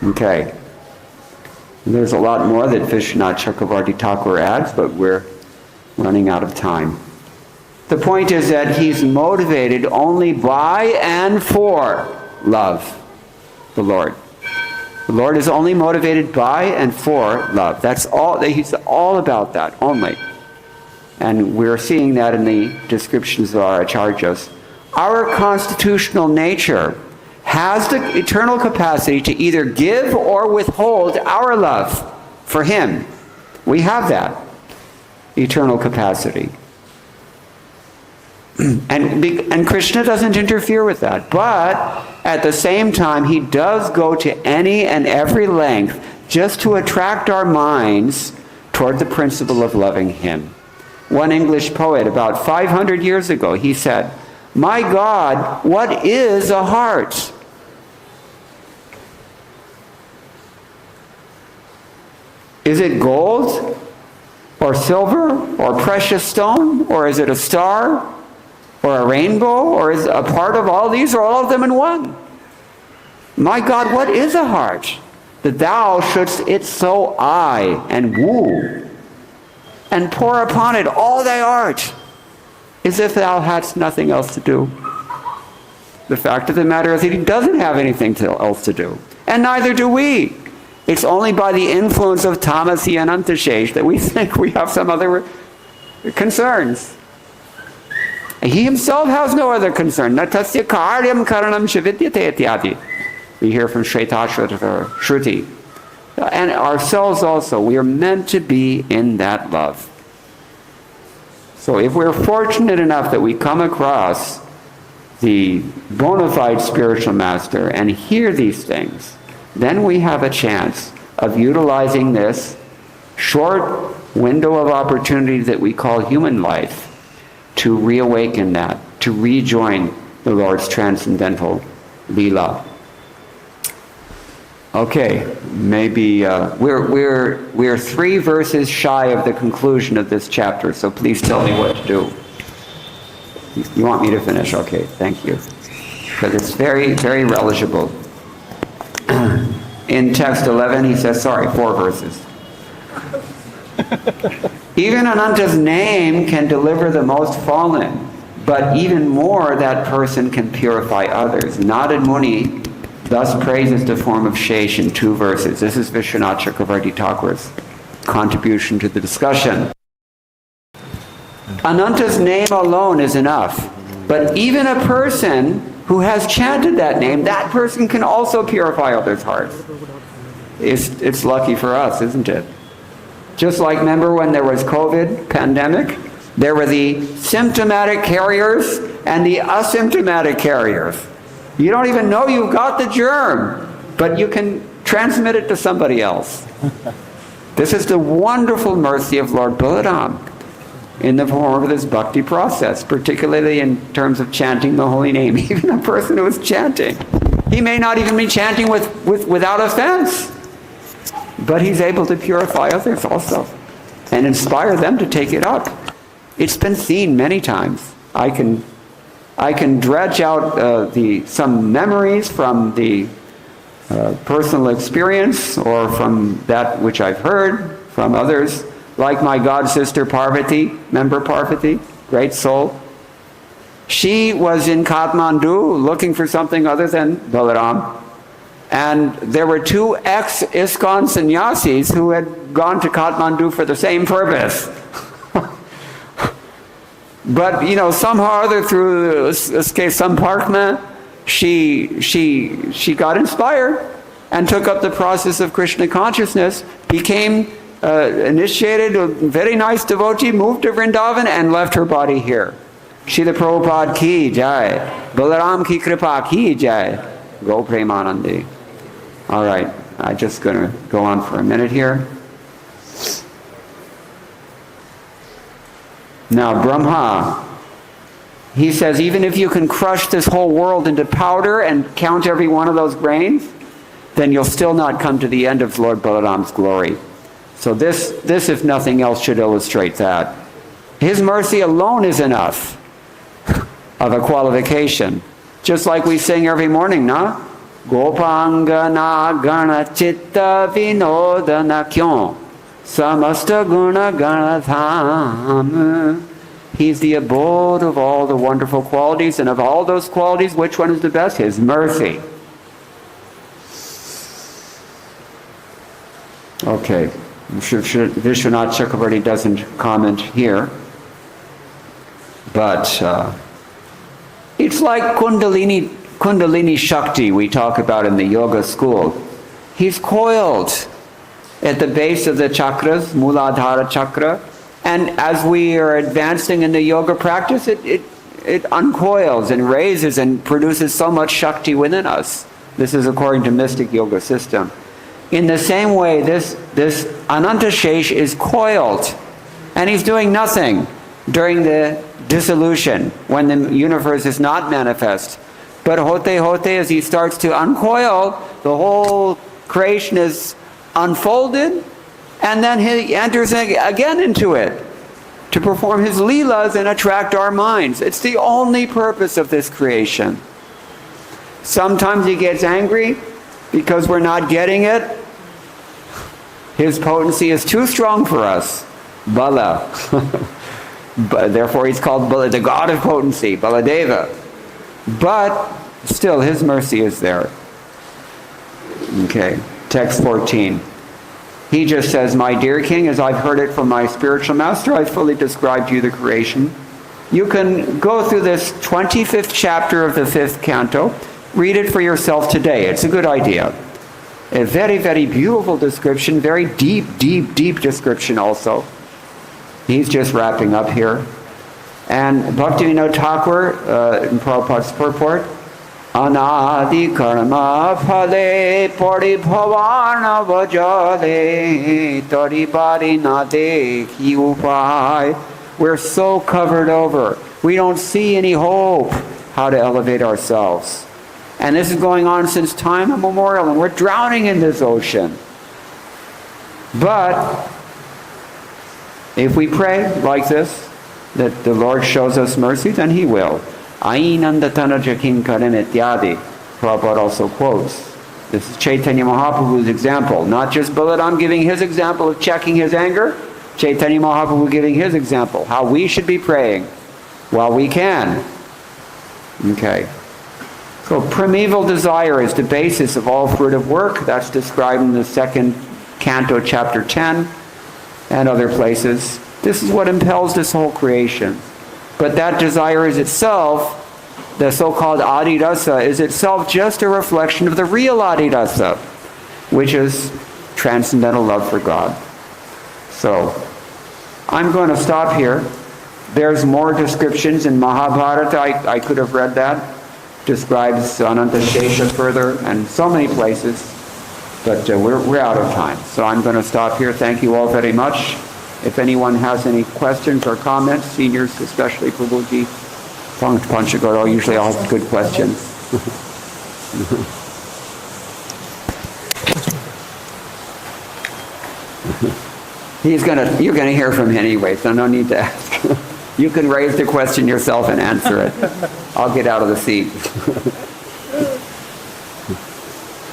Okay. There's a lot more that Vishwanath Chakravarti Thakur adds, but we're running out of time. The point is that he's motivated only by and for love, the Lord. The Lord is only motivated by and for love. That's all. He's all about that, only. And we're seeing that in the descriptions of our acharyas. Our constitutional nature has the eternal capacity to either give or withhold our love for him. We have that eternal capacity. And Krishna doesn't interfere with that. But at the same time, he does go to any and every length just to attract our minds toward the principle of loving him. One English poet about 500 years ago, he said, "My God, what is a heart? Is it gold or silver or precious stone, or is it a star or a rainbow, or is it a part of all these, or all of them in one? My God, what is a heart? That thou shouldst it so eye and woo, and pour upon it all thy art, as if thou hadst nothing else to do." The fact of the matter is that he doesn't have anything else to do. And neither do we. It's only by the influence of tamasi and antashesh that we think we have some other concerns. He himself has no other concern. Natasya karyam karanam shavidyate ityadi. We hear from Shvetashvara Shruti. And ourselves also, we are meant to be in that love. So if we're fortunate enough that we come across the bona fide spiritual master and hear these things, then we have a chance of utilizing this short window of opportunity that we call human life to reawaken that, to rejoin the Lord's transcendental Leela. Okay, maybe we're 3 verses shy of the conclusion of this chapter, so please tell me what to do. You want me to finish? Okay, thank you. Because it's very, very religible. In text 11, he says, 4 verses. Even Ananta's name can deliver the most fallen, but even more that person can purify others. Nadad Muni thus praises the form of Shesh in 2 verses. This is Vishwanath Chakravarti Thakur's contribution to the discussion. Ananta's name alone is enough, but even a person who has chanted that name, that person can also purify others' hearts. It's lucky for us, isn't it? Just like, remember when there was COVID pandemic? There were the symptomatic carriers and the asymptomatic carriers. You don't even know you've got the germ, but you can transmit it to somebody else. This is the wonderful mercy of Lord Balaram in the form of this bhakti process, particularly in terms of chanting the holy name. Even a person who is chanting, he may not even be chanting without offense, but he's able to purify others also and inspire them to take it up. It's been seen many times. I can dredge out some memories from the personal experience or from that which I've heard from others, like my god sister Parvati. Remember Parvati? Great soul. She was in Kathmandu looking for something other than Balaram. And there were 2 ex-ISKCON sannyasis who had gone to Kathmandu for the same purpose. But, somehow or other through Samparkma, she got inspired and took up the process of Krishna consciousness, became initiated, a very nice devotee, moved to Vrindavan and left her body here. Srila Prabhupada ki jai, Balaram ki kripa ki jai, Go Premanandi. All right, I'm just going to go on for a minute here. Now, Brahma, he says, even if you can crush this whole world into powder and count every one of those grains, then you'll still not come to the end of Lord Balaram's glory. So this, if nothing else, should illustrate that. His mercy alone is enough of a qualification. Just like we sing every morning, no? Gopangana gana chitta vinodana kyon samasta guna gana tham. He's the abode of all the wonderful qualities, and of all those qualities, which one is the best? His mercy. Okay, Vishwanath Chakravarti doesn't comment here, but it's like Kundalini Shakti we talk about in the yoga school. He's coiled at the base of the chakras, Muladhara chakra, and as we are advancing in the yoga practice, it uncoils and raises and produces so much Shakti within us. This is according to mystic yoga system. In the same way, this Ananta Shesh is coiled, and he's doing nothing during the dissolution, when the universe is not manifest. But hote, as he starts to uncoil, the whole creation is unfolded, and then he enters again into it to perform his leelas and attract our minds. It's the only purpose of this creation. Sometimes he gets angry because we're not getting it. His potency is too strong for us. Bala. But therefore he's called Bala, the god of potency, Baladeva. But still, his mercy is there. Okay, text 14. He just says, my dear king, as I've heard it from my spiritual master, I fully described to you the creation. You can go through this 25th chapter of the 5th canto. Read it for yourself today. It's a good idea. A very, very beautiful description, very deep, deep, deep description also. He's just wrapping up here. And Bhaktivinoda Thakur, in Prabhupada's purport, Anadi karma phale paribhavana vajale taribari na dekhi upai. We're so covered over. We don't see any hope how to elevate ourselves. And this is going on since time immemorial, and we're drowning in this ocean. But if we pray like this, that the Lord shows us mercy, then he will. Ainanda tanaja kinkaran ityadi. Prabhupada also quotes. This is Chaitanya Mahaprabhu's example. Not just Balaram giving his example of checking his anger. Chaitanya Mahaprabhu giving his example. How we should be praying while we can. Okay. So primeval desire is the basis of all fruitive work. That's described in the 2nd canto, chapter 10, and other places. This is what impels this whole creation. But that desire is itself, the so-called Adi Rasa, is itself just a reflection of the real Adi Rasa, which is transcendental love for God. So, I'm going to stop here. There's more descriptions in Mahabharata. I could have read that. Describes Ananta Shesha further, and so many places. But we're out of time. So I'm going to stop here. Thank you all very much. If anyone has any questions or comments, seniors, especially Prabhuji, Pancha Guru, usually all have good questions. You're gonna hear from him anyway, so no need to ask. You can raise the question yourself and answer it. I'll get out of the seat.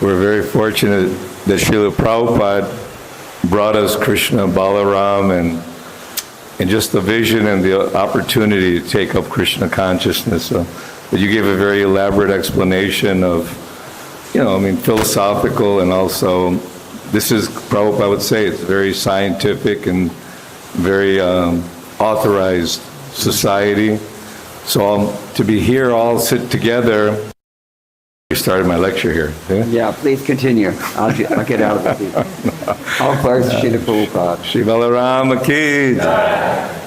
We're very fortunate that Srila Prabhupada brought us Krishna, Balaram, and just the vision and the opportunity to take up Krishna consciousness. So, but you gave a very elaborate explanation of, philosophical, and also, this is, Prabhupada would say, it's very scientific and very authorized society. So to be here, all sit together. You started my lecture here. Yeah, please continue. I'll get out of the seat. All praise to Srila Prabhupada. Shri Balarama ki jai.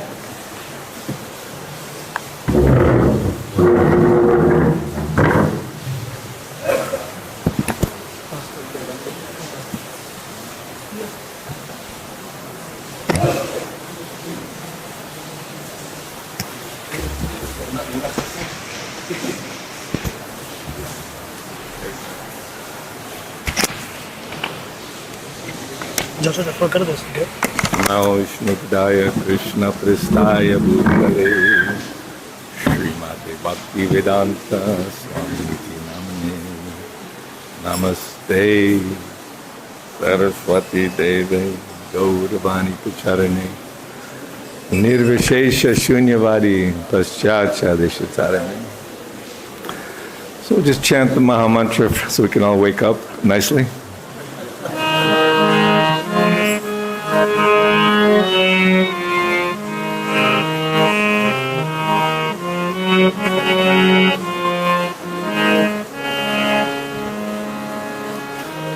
Joshua, कर दो Namo Vishnupadaya Krishna Pristaya Bhutale Srimati Bhakti Vedanta Swamiti Namane Namaste Saraswati Deve Gauravani Pacharane Nirvishesha Shunyavadi Paschatcha Deshatarane. So just chant the Maha Mantra so we can all wake up nicely.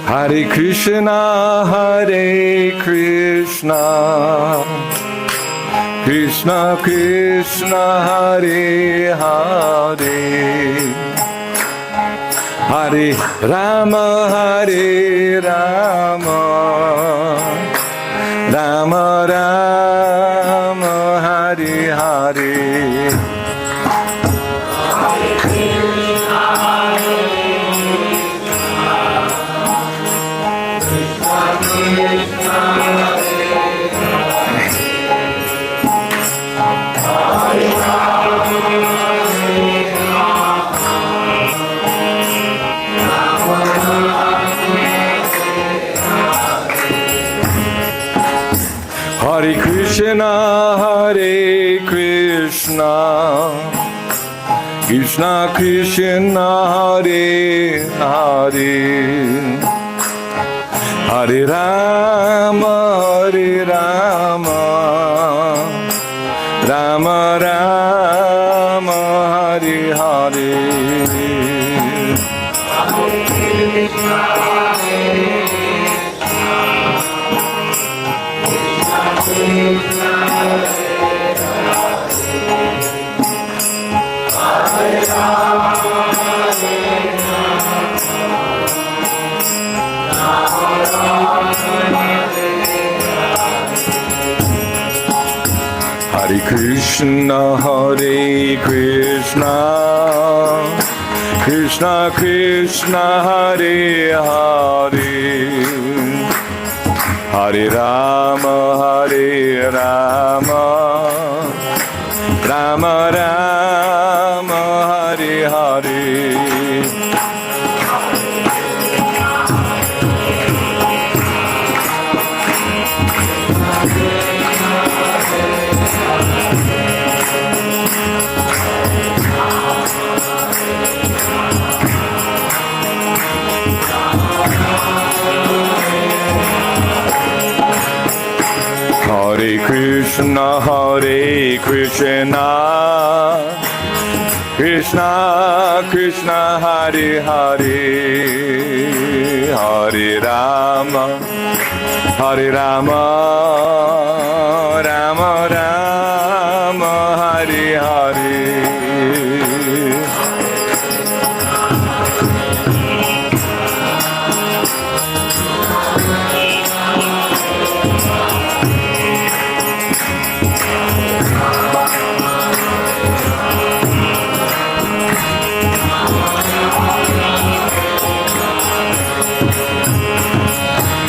Hare Krishna, Hare Krishna, Krishna Krishna, Hare Hare, Hare Rama, Hare Rama, Rama Rama, Hare Hare. Hare Krishna, Hare Krishna, Krishna Krishna, Hare Hare, Hare Rama, Hare Rama, Rama Rama, Hare Hare. Hare Krishna, Hare Krishna, Krishna Krishna, Hare Hare, Hare Rama, Hare Rama, Rama Rama, Hare Hare. Hare Krishna, Hare Krishna, Krishna Krishna, Hare Hare, Hare Rama, Hare Rama, Rama Rama, Hare Hare.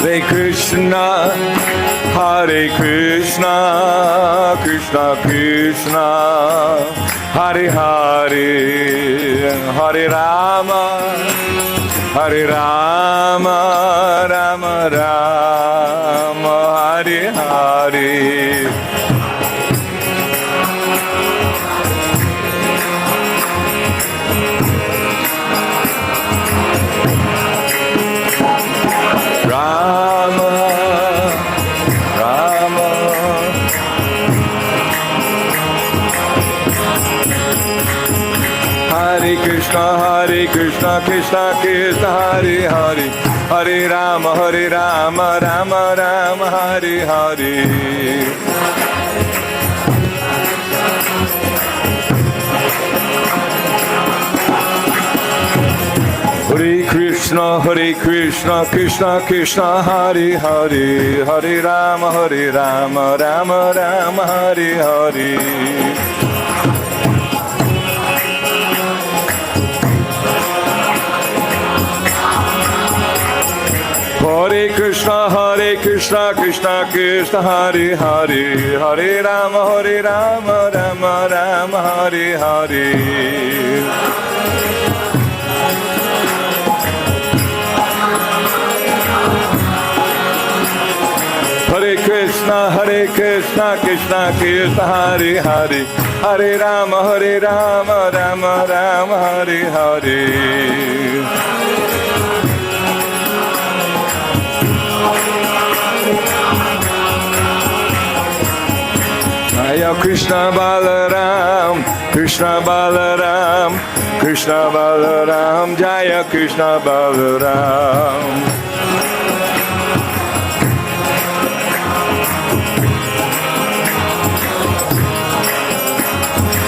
Hare Krishna, Hare Krishna, Krishna Krishna, Hare Hare, Hare Rama, Hare Rama, Rama Rama, Hare Hare. Hare Krishna, Krishna Krishna, Hare Hare, Hare Rama, Rama Rama, Hare Hare. Hare Krishna, Krishna Krishna, Hare Hare, Hare Rama, Rama Rama, Hare Hare. Hare Krishna, Krishna, Krishna Krishna, Hare Hare, Hare Rama, Rama Rama, Hare Hare. Hare Krishna, Krishna Krishna, Hare Hare, Hare Rama, Rama Rama, Hare Hare. Jaya Krishna Balaram, Krishna Balaram, Krishna Balaram, Jaya Krishna Balaram.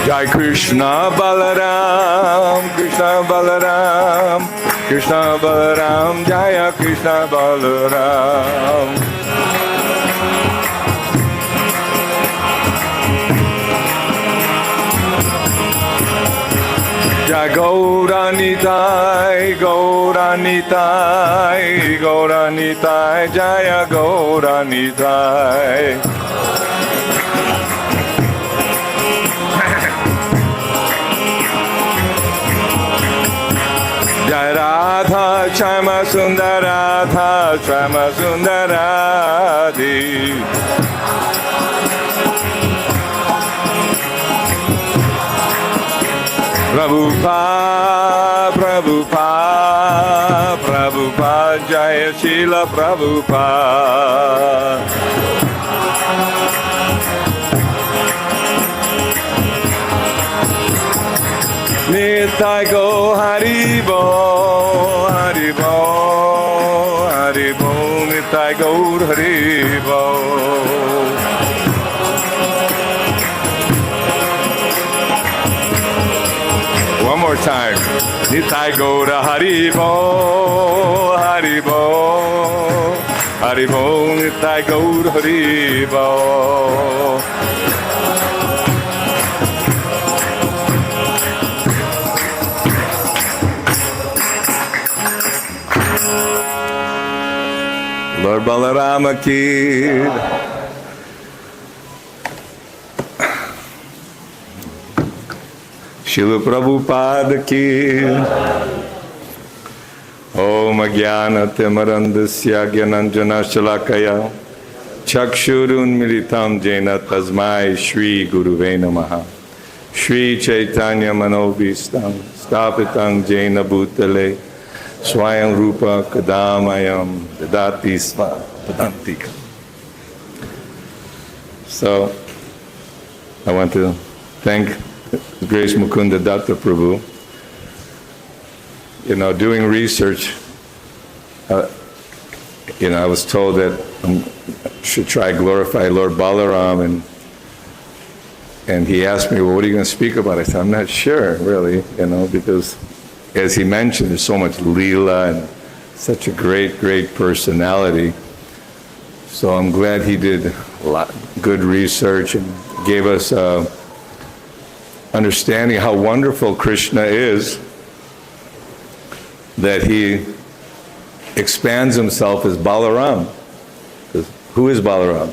Jai Krishna Balaram, Krishna Balaram, Krishna Balaram, Jaya Krishna Balaram. Jai Gauda Nitai, Gauda Nitai, Gauda Nitai, Jaya Gauda Nitai. Jai Radha Shama Sundaradha Shama Sundaradi. Prabhupada, Prabhupada, Prabhupada, Jaya Srila Prabhupada. Nitai go Haribo, Haribo, Haribo, Nitai go Haribo. One more time. Nitai Gauda Haribo, Haribo, Haribo, Nitai Gauda Haribo. Lord Balarama ki. Srila Prabhupada ki. Om Jnana Timarandasya Gyananjana Shalakaya Chakshurun Militam Jena Tasmai Shri Guruve Namaha. Shri Chaitanya Manobhistam Stapitang Jena Bhutale Swayam Rupa Kadamayam Dadati Sva Padantika. So, I want to thank Grace Mukund Datta Prabhu. You know, doing research, I was told that I should try glorify Lord Balaram, and he asked me, well, what are you going to speak about? I said, I'm not sure, really, because as he mentioned, there's so much Leela and such a great, great personality. So I'm glad he did a lot good research and gave us understanding how wonderful Krishna is, that he expands himself as Balaram. Who is Balaram?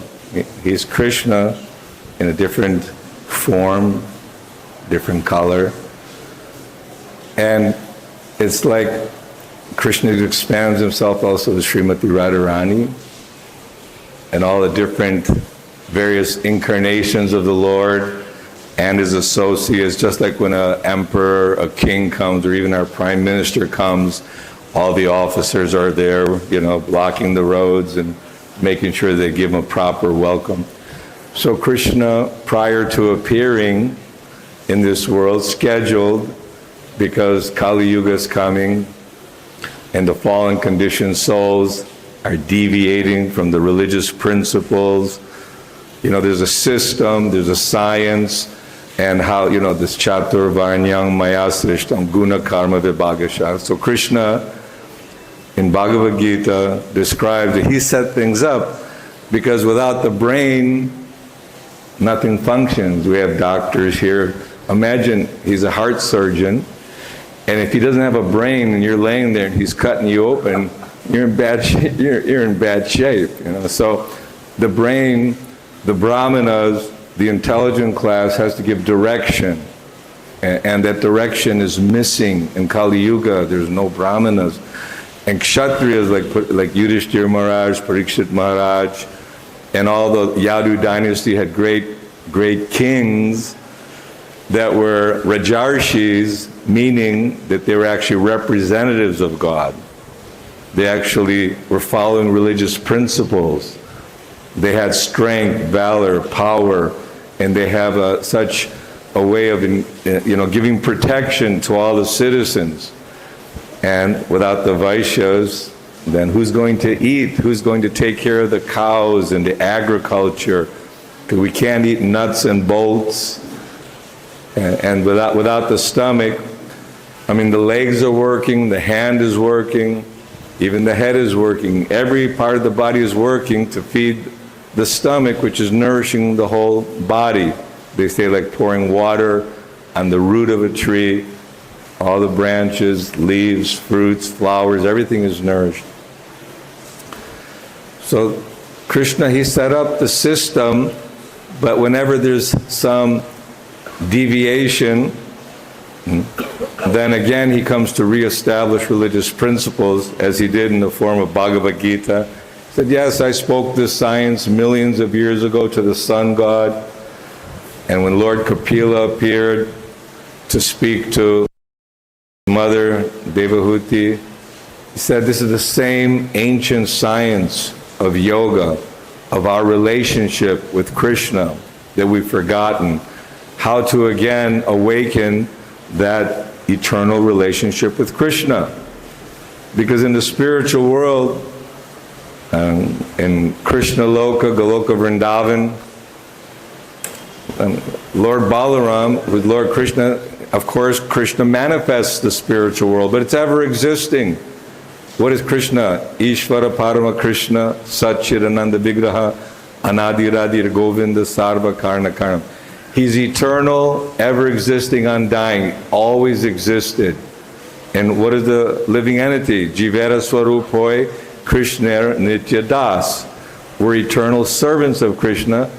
He's Krishna in a different form, different color. And it's like Krishna expands himself also as Srimati Radharani and all the different various incarnations of the Lord and his associates, just like when an emperor, a king comes, or even our prime minister comes, all the officers are there, blocking the roads and making sure they give him a proper welcome. So Krishna, prior to appearing in this world, scheduled, because Kali Yuga is coming and the fallen conditioned souls are deviating from the religious principles. There's a system, there's a science, and how, this Chatur Varnyam Maya Srishtam Guna Karma Vibhagasha. So Krishna in Bhagavad Gita describes that he set things up because without the brain, nothing functions. We have doctors here. Imagine he's a heart surgeon, and if he doesn't have a brain and you're laying there and he's cutting you open, you're in bad shape. You're in bad shape. So the brain, the brahmanas, the intelligent class has to give direction, and that direction is missing in Kali Yuga. There's no brahmanas, and kshatriyas like Yudhishthira Maharaj, Parikshit Maharaj, and all the Yadu dynasty had great kings that were rajarshis, meaning that they were actually representatives of God. They actually were following religious principles. They had strength, valor, power, and they have such a way of giving protection to all the citizens. And without the Vaishyas, then who's going to eat? Who's going to take care of the cows and the agriculture? Because we can't eat nuts and bolts. And without the stomach, I mean, the legs are working, the hand is working, even the head is working. Every part of the body is working to feed the stomach, which is nourishing the whole body. They say like pouring water on the root of a tree, all the branches, leaves, fruits, flowers, everything is nourished. So Krishna, he set up the system, but whenever there's some deviation, then again he comes to reestablish religious principles, as he did in the form of Bhagavad Gita. He said, yes, I spoke this science millions of years ago to the sun god, and when Lord Kapila appeared to speak to Mother Devahuti, he said, this is the same ancient science of yoga, of our relationship with Krishna that we've forgotten, how to again awaken that eternal relationship with Krishna. Because in the spiritual world, in Krishna Loka, Goloka Vrindavan, Lord Balaram with Lord Krishna, of course Krishna manifests the spiritual world, but it's ever existing. What is Krishna? Ishvara Parama Krishna, Satchidananda Vigraha, Anadiradir Govinda Sarva Karna Karam. He's eternal, ever existing, undying, always existed. And what is the living entity? Jivera Swarupoi Krishna Nitya Das. We're eternal servants of Krishna,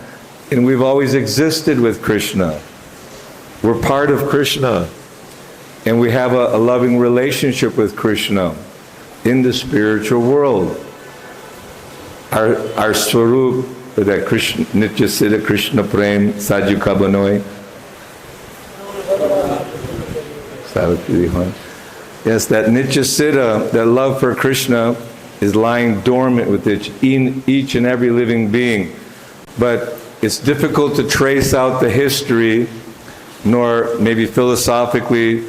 and we've always existed with Krishna. We're part of Krishna, and we have a loving relationship with Krishna in the spiritual world. Our Swarup, that Krishna, Nitya Siddha Krishna Prem, Saju Kabanoi. Yes, that Nitya Siddha, that love for Krishna, is lying dormant with each and every living being. But it's difficult to trace out the history, nor maybe philosophically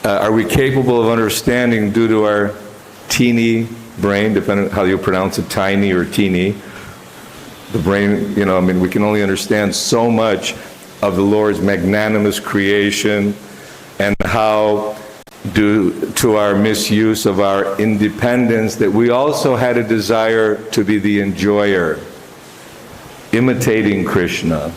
are we capable of understanding due to our teeny brain, depending on how you pronounce it, tiny or teeny. The brain, we can only understand so much of the Lord's magnanimous creation, and how, due to our misuse of our independence, that we also had a desire to be the enjoyer, imitating Krishna.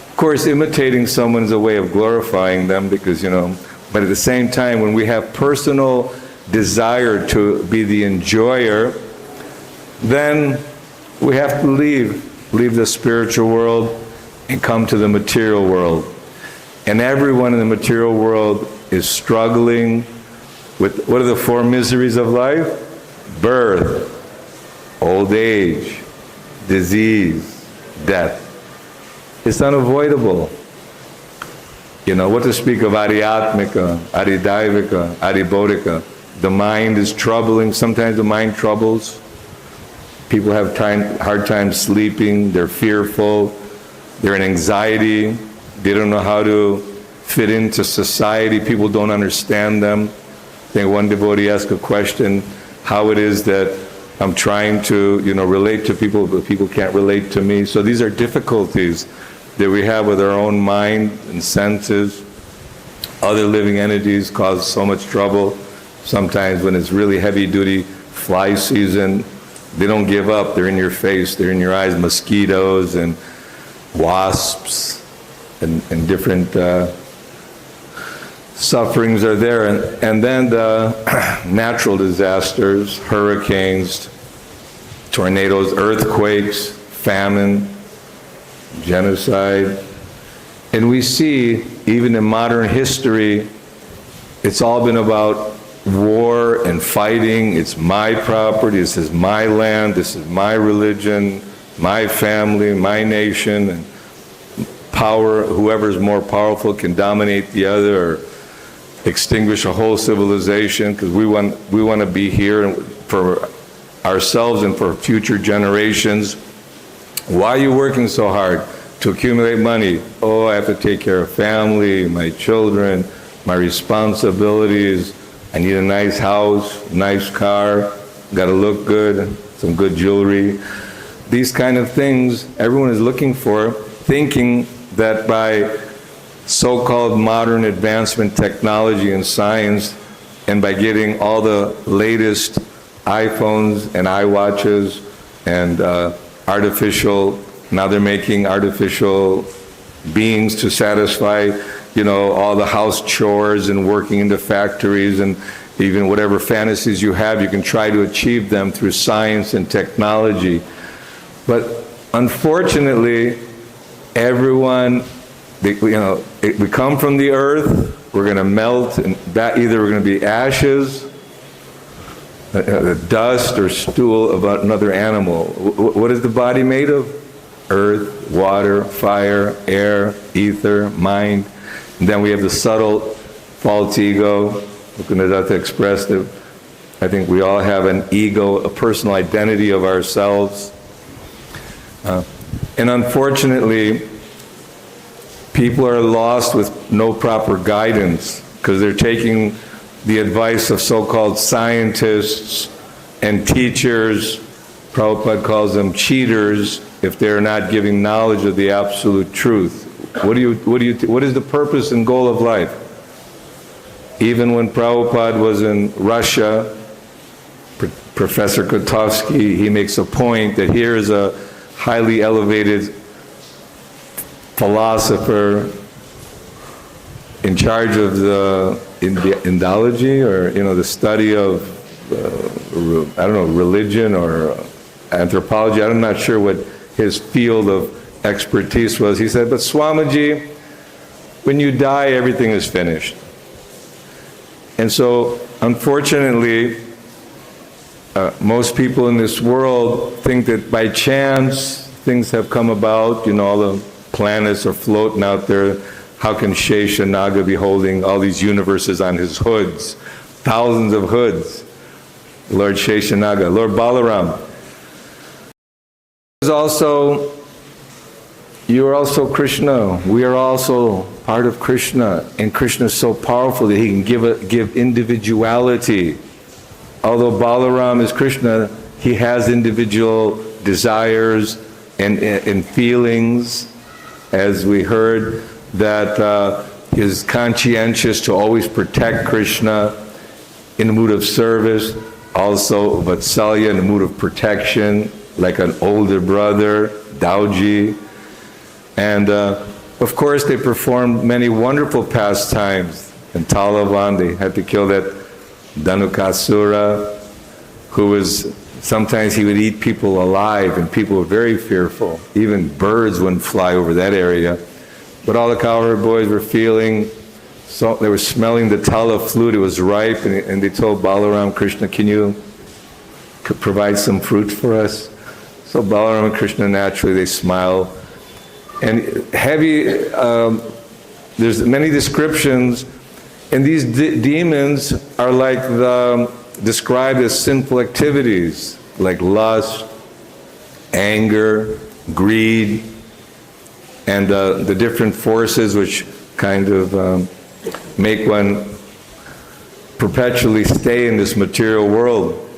Of course, imitating someone is a way of glorifying them, because, but at the same time, when we have personal desire to be the enjoyer, then we have to leave the spiritual world and come to the material world. And everyone in the material world is struggling with, what are the four miseries of life? Birth, old age, disease, death. It's unavoidable. What to speak of Adhyatmika, Adhidaivika, Adhibodhika. The mind is troubling. Sometimes the mind troubles. People have hard time sleeping, they're fearful, they're in anxiety, they don't know how to fit into society, people don't understand them. I think one devotee asked a question, how it is that I'm trying to, relate to people, but people can't relate to me. So these are difficulties that we have with our own mind and senses. Other living entities cause so much trouble. Sometimes when it's really heavy-duty fly season, they don't give up. They're in your face. They're in your eyes. Mosquitoes and wasps and different sufferings are there. And then the natural disasters, hurricanes, tornadoes, earthquakes, famine, genocide. And we see, even in modern history, it's all been about war and fighting. It's my property, this is my land, this is my religion, my family, my nation, and power, whoever's more powerful can dominate the other or extinguish a whole civilization, because we want to be here for ourselves and for future generations. Why are you working so hard? To accumulate money. Oh, I have to take care of family, my children, my responsibilities. I need a nice house, nice car, got to look good, some good jewelry. These kind of things everyone is looking for, thinking that by so-called modern advancement technology and science, and by getting all the latest iPhones and iWatches and now they're making artificial beings to satisfy, all the house chores and working in the factories, and even whatever fantasies you have, you can try to achieve them through science and technology. But unfortunately, everyone, we come from the earth, we're going to melt, and that either we're going to be ashes, dust, or stool of another animal. What is the body made of? Earth, water, fire, air, ether, mind. And then we have the subtle false ego. Mukund Datta expressed it. I think we all have an ego, a personal identity of ourselves. And unfortunately, people are lost with no proper guidance because they're taking the advice of so-called scientists and teachers. Prabhupada calls them cheaters if they're not giving knowledge of the absolute truth. What is the purpose and goal of life? Even when Prabhupada was in Russia, Professor Kotovsky, he makes a point that here is a highly elevated philosopher in charge of the Indology, or the study of religion or anthropology. I'm not sure what his field of expertise was. He said, but Swamiji, when you die, everything is finished. And so, unfortunately, most people in this world think that by chance things have come about, all the planets are floating out there. How can Shesha Naga be holding all these universes on his hoods? Thousands of hoods. Lord Shesha Naga, Lord Balaram. You are also Krishna. We are also part of Krishna. And Krishna is so powerful that he can give individuality. Although Balaram is Krishna, he has individual desires and feelings, as we heard, that is conscientious to always protect Krishna in the mood of service. Also Vatsalya in the mood of protection, like an older brother, Dauji. And of course they performed many wonderful pastimes. In Talavan they had to kill that Dhanukasura, who was, sometimes he would eat people alive, and people were very fearful. Even birds wouldn't fly over that area. But all the cowherd boys were feeling, so they were smelling the tala flute, it was ripe, and they told Balaram, Krishna, can you provide some fruit for us? So Balaram and Krishna, naturally, they smile. And there's many descriptions, and these demons are like described as sinful activities, like lust, anger, greed, and the different forces which kind of make one perpetually stay in this material world.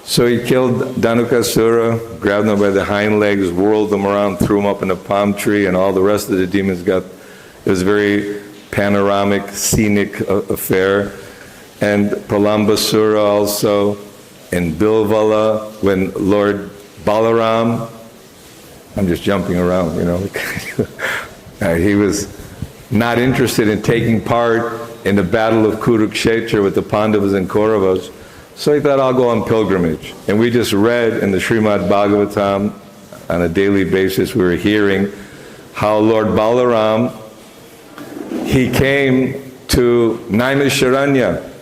So he killed Dhanukasura, grabbed him by the hind legs, whirled him around, threw him up in a palm tree, and all the rest of the demons got, it was a very panoramic, scenic affair. And Pralambasura also, and Bilvala, when Lord Balaram, I'm just jumping around, he was not interested in taking part in the battle of Kurukshetra with the Pandavas and Kauravas. So he thought, I'll go on pilgrimage. And we just read in the Srimad Bhagavatam on a daily basis, we were hearing how Lord Balaram, he came to Naimisharanya.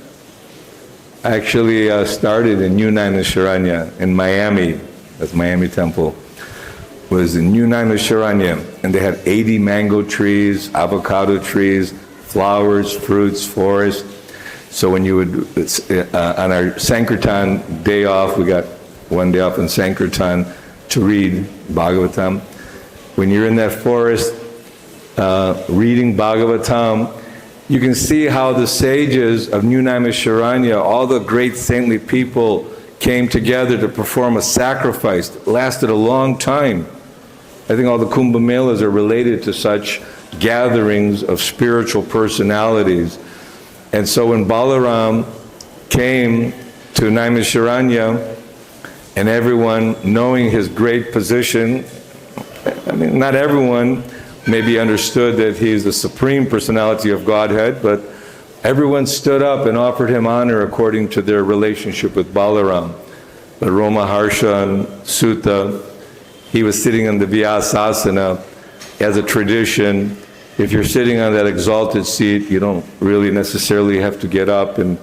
Actually started in New Naimisharanya in Miami. That's Miami Temple. Was in New Naimisharanya. And they had 80 mango trees, avocado trees, flowers, fruits, forests. So when you would, on our Sankirtan day off, we got one day off in Sankirtan to read Bhagavatam. When you're in that forest reading Bhagavatam, you can see how the sages of New Naimisharanya, all the great saintly people, came together to perform a sacrifice that lasted a long time. I think all the Kumbh Melas are related to such gatherings of spiritual personalities. And so when Balaram came to Naimisharanya, and everyone knowing his great position, I mean, not everyone maybe understood that he's the supreme personality of Godhead, but everyone stood up and offered him honor according to their relationship with Balaram. But Roma Harsha and Sutta, he was sitting on the Vyasasana. As a tradition, if you're sitting on that exalted seat, you don't really necessarily have to get up. And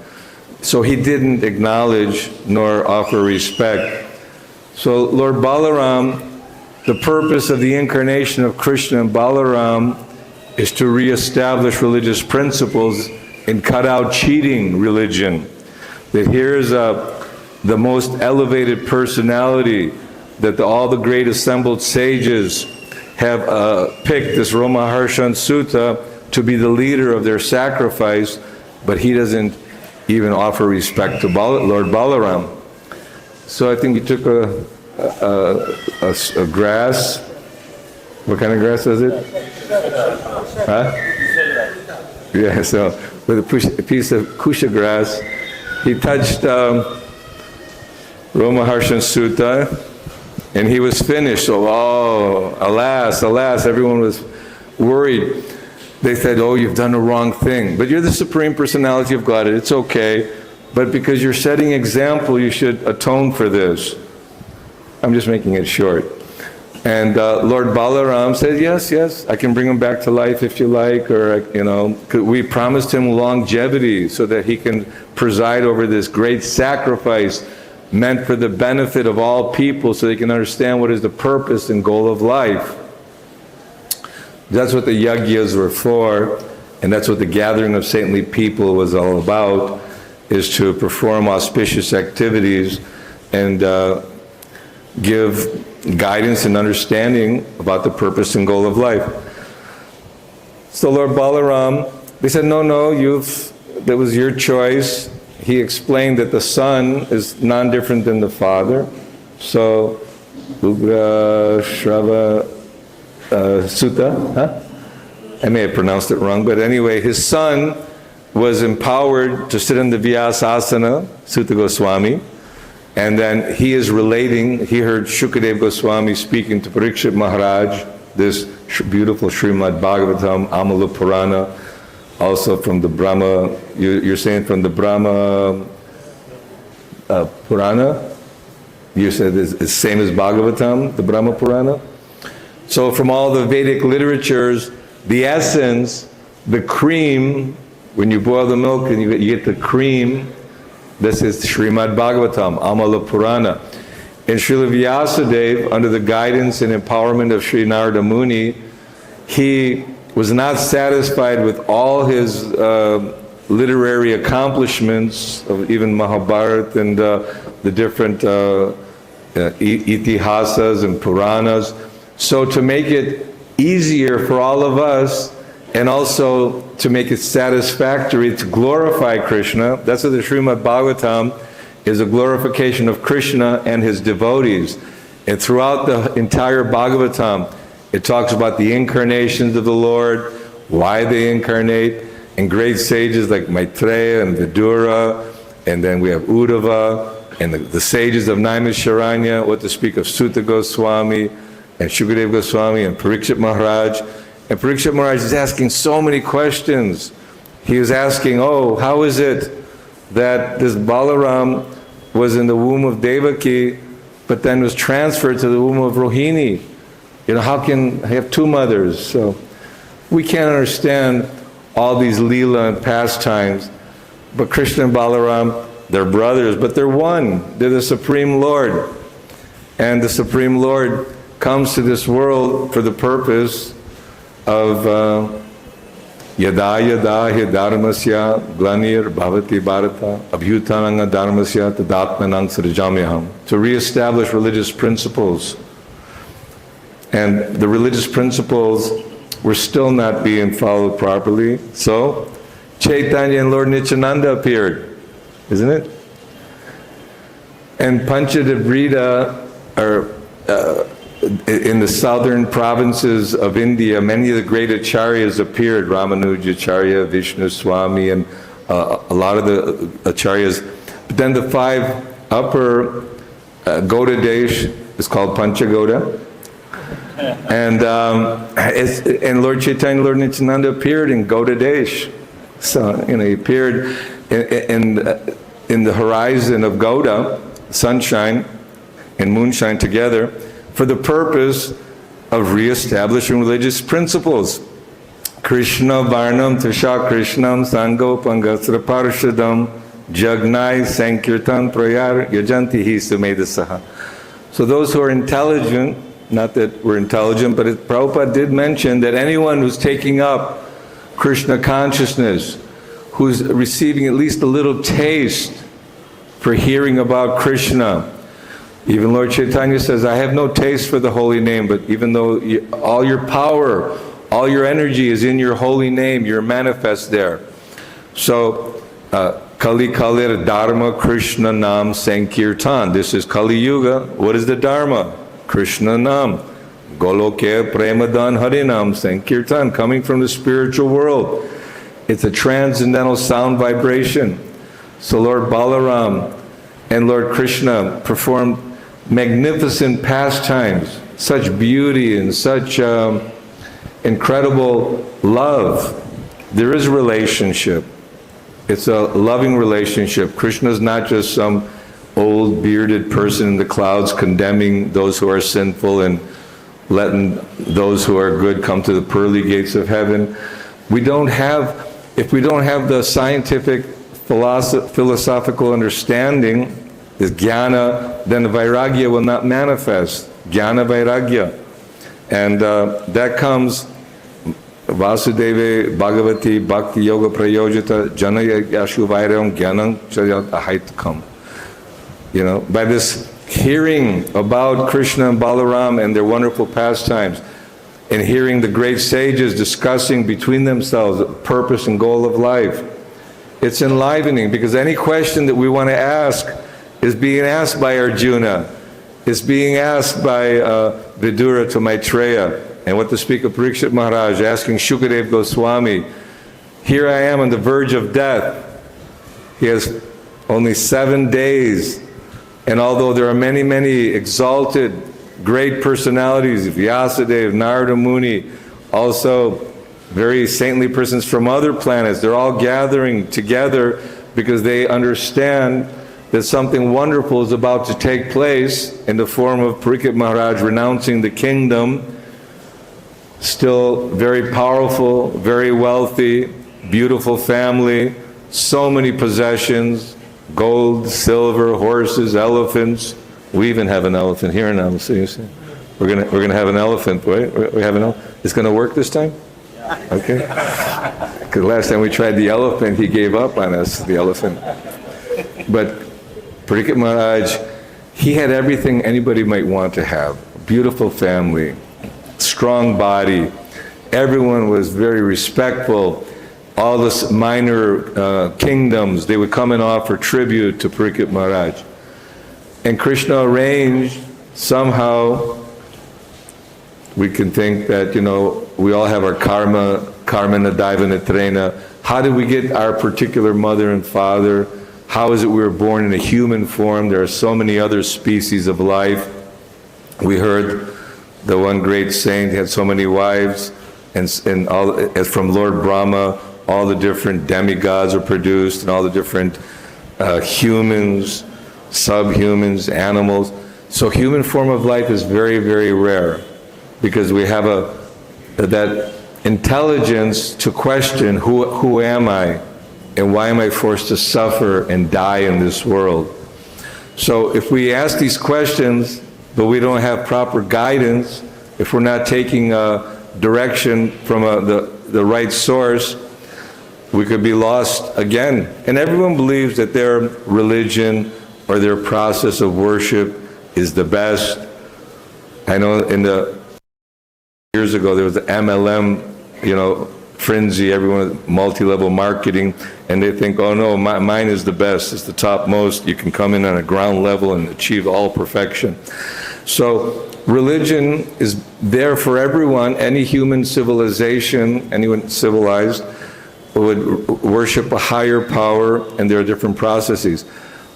so he didn't acknowledge nor offer respect. So Lord Balaram, the purpose of the incarnation of Krishna and Balaram is to reestablish religious principles and cut out cheating religion. That here's the most elevated personality, that all the great assembled sages have picked this Roma Harshan Sutta to be the leader of their sacrifice, but he doesn't even offer respect to Lord Balaram. So I think he took a grass. What kind of grass was it? Huh? Yeah, so with a piece of kusha grass, he touched Roma Harshan Sutta, and he was finished. So, oh, alas, alas, everyone was worried. They said, oh, you've done the wrong thing. But you're the Supreme Personality of God, it's okay. But because you're setting example, you should atone for this. I'm just making it short. And Lord Balaram said, yes, yes, I can bring him back to life if you like, or, you know, we promised him longevity so that he can preside over this great sacrifice meant for the benefit of all people so they can understand what is the purpose and goal of life. That's what the yagyas were for, and that's what the gathering of saintly people was all about, is to perform auspicious activities and give guidance and understanding about the purpose and goal of life. So Lord Balaram, they said, no, no, that was your choice. He explained that the son is non-different than the father. So, Ugra Shrava Sutta, huh? I may have pronounced it wrong, but anyway, his son was empowered to sit in the Vyasasana, Sutta Goswami, and then he is relating, he heard Shukadeva Goswami speaking to Parikshit Maharaj, this beautiful Srimad Bhagavatam, Amala Purana, also from the Brahma, you're saying from the Brahma Purana? You said it's the same as Bhagavatam, the Brahma Purana? So from all the Vedic literatures, the essence, the cream, when you boil the milk and you get the cream, this is Srimad Bhagavatam, Amala Purana. And Srila Vyasadeva, under the guidance and empowerment of Sri Narada Muni, he was not satisfied with all his literary accomplishments of even Mahabharata and the different itihasas and Puranas. So to make it easier for all of us, and also to make it satisfactory to glorify Krishna, that's what the Srimad Bhagavatam is, a glorification of Krishna and his devotees. And throughout the entire Bhagavatam, it talks about the incarnations of the Lord, why they incarnate, and great sages like Maitreya and Vidura, and then we have Uddhava, and the sages of Naimisharanya, what to speak of Sutta Goswami, and Shukadeva Goswami, and Parikshit Maharaj. And Parikshit Maharaj is asking so many questions. he was asking, oh, how is it that this Balaram was in the womb of Devaki, but then was transferred to the womb of Rohini? You know, how can I have two mothers? So we can't understand all these Leela and pastimes, but Krishna and Balaram, they're brothers, but they're one. They're the Supreme Lord. And the Supreme Lord comes to this world for the purpose of yada yada hi dharmasya glanir bhavati bharata abhyutananga dharmasya tadatmanang srijamyaham, to reestablish religious principles. And the religious principles were still not being followed properly. So Chaitanya and Lord Nityananda appeared, isn't it? And Pancha are in the southern provinces of India, many of the great acharyas appeared, Ramanujacharya, Vishnu Swami, and a lot of the acharyas. But then the five upper Gauda Desh is called Pancha Gauda. And Lord Chaitanya, Lord Nityananda appeared in Gauda Desh. So, you know, he appeared in the horizon of Gauda, sunshine and moonshine together, for the purpose of re-establishing religious principles. Krishna Varnam Tasha Krishnam Sango Pangasra Parashadam Jagnai Sankirtan Prayar Yajanti Hi Sumedasaha. So those who are intelligent, not that we're intelligent, but Prabhupada did mention that anyone who's taking up Krishna consciousness, who's receiving at least a little taste for hearing about Krishna. Even Lord Chaitanya says, I have no taste for the holy name, but even though all your power, all your energy is in your holy name, you're manifest there. So, Kali Kalir Dharma Krishna Nam Sankirtan. This is Kali Yuga. What is the Dharma? Krishna Nam. Goloke Premadan Harinam Sankirtan, coming from the spiritual world. It's a transcendental sound vibration. So Lord Balaram and Lord Krishna performed magnificent pastimes, such beauty and such incredible love. There is a relationship. It's a loving relationship. Krishna is not just some old bearded person in the clouds condemning those who are sinful and letting those who are good come to the pearly gates of heaven. If we don't have the scientific philosophical understanding, this jnana, then the vairagya will not manifest. Jnana vairagya. And that comes Vasudeva Bhagavati Bhakti Yoga Prayojita Jana Yashu Vairam Jnanam Ahaitkam. You know, by this hearing about Krishna and Balaram and their wonderful pastimes, and hearing the great sages discussing between themselves the purpose and goal of life, it's enlivening, because any question that we want to ask is being asked by Arjuna, is being asked by Vidura to Maitreya, and what to speak of Parikshit Maharaj asking Shukadev Goswami. Here I am on the verge of death. He has only 7 days, and although there are many, many exalted, great personalities, Vyasadeva, Narada Muni, also very saintly persons from other planets, they're all gathering together because they understand that something wonderful is about to take place in the form of Parikshit Maharaj renouncing the kingdom, still very powerful, very wealthy, beautiful family, so many possessions, gold, silver, horses, elephants. We even have an elephant here now. See, we're gonna have an elephant. Right? We have an elephant. It's gonna work this time. Okay. Because last time we tried the elephant, he gave up on us. The elephant. But Parikshit Maharaj, he had everything anybody might want to have. Beautiful family, strong body. Everyone was very respectful. All the minor kingdoms, they would come and offer tribute to Parikshit Maharaj. And Krishna arranged, somehow, we can think that, you know, we all have our karma nadaiva netrena. How did we get our particular mother and father? How is it we were born in a human form? There are so many other species of life. We heard the one great saint had so many wives, and all, as from Lord Brahma, all the different demigods are produced and all the different humans, subhumans, animals. So human form of life is very, very rare because we have that intelligence to question who am I and why am I forced to suffer and die in this world. So if we ask these questions but we don't have proper guidance, if we're not taking direction from the right source, we could be lost again. And everyone believes that their religion or their process of worship is the best. I know years ago there was the MLM, frenzy, everyone multi-level marketing, and they think, oh no, mine is the best, it's the topmost, you can come in on a ground level and achieve all perfection. So religion is there for everyone. Any human civilization, anyone civilized, would worship a higher power, and there are different processes.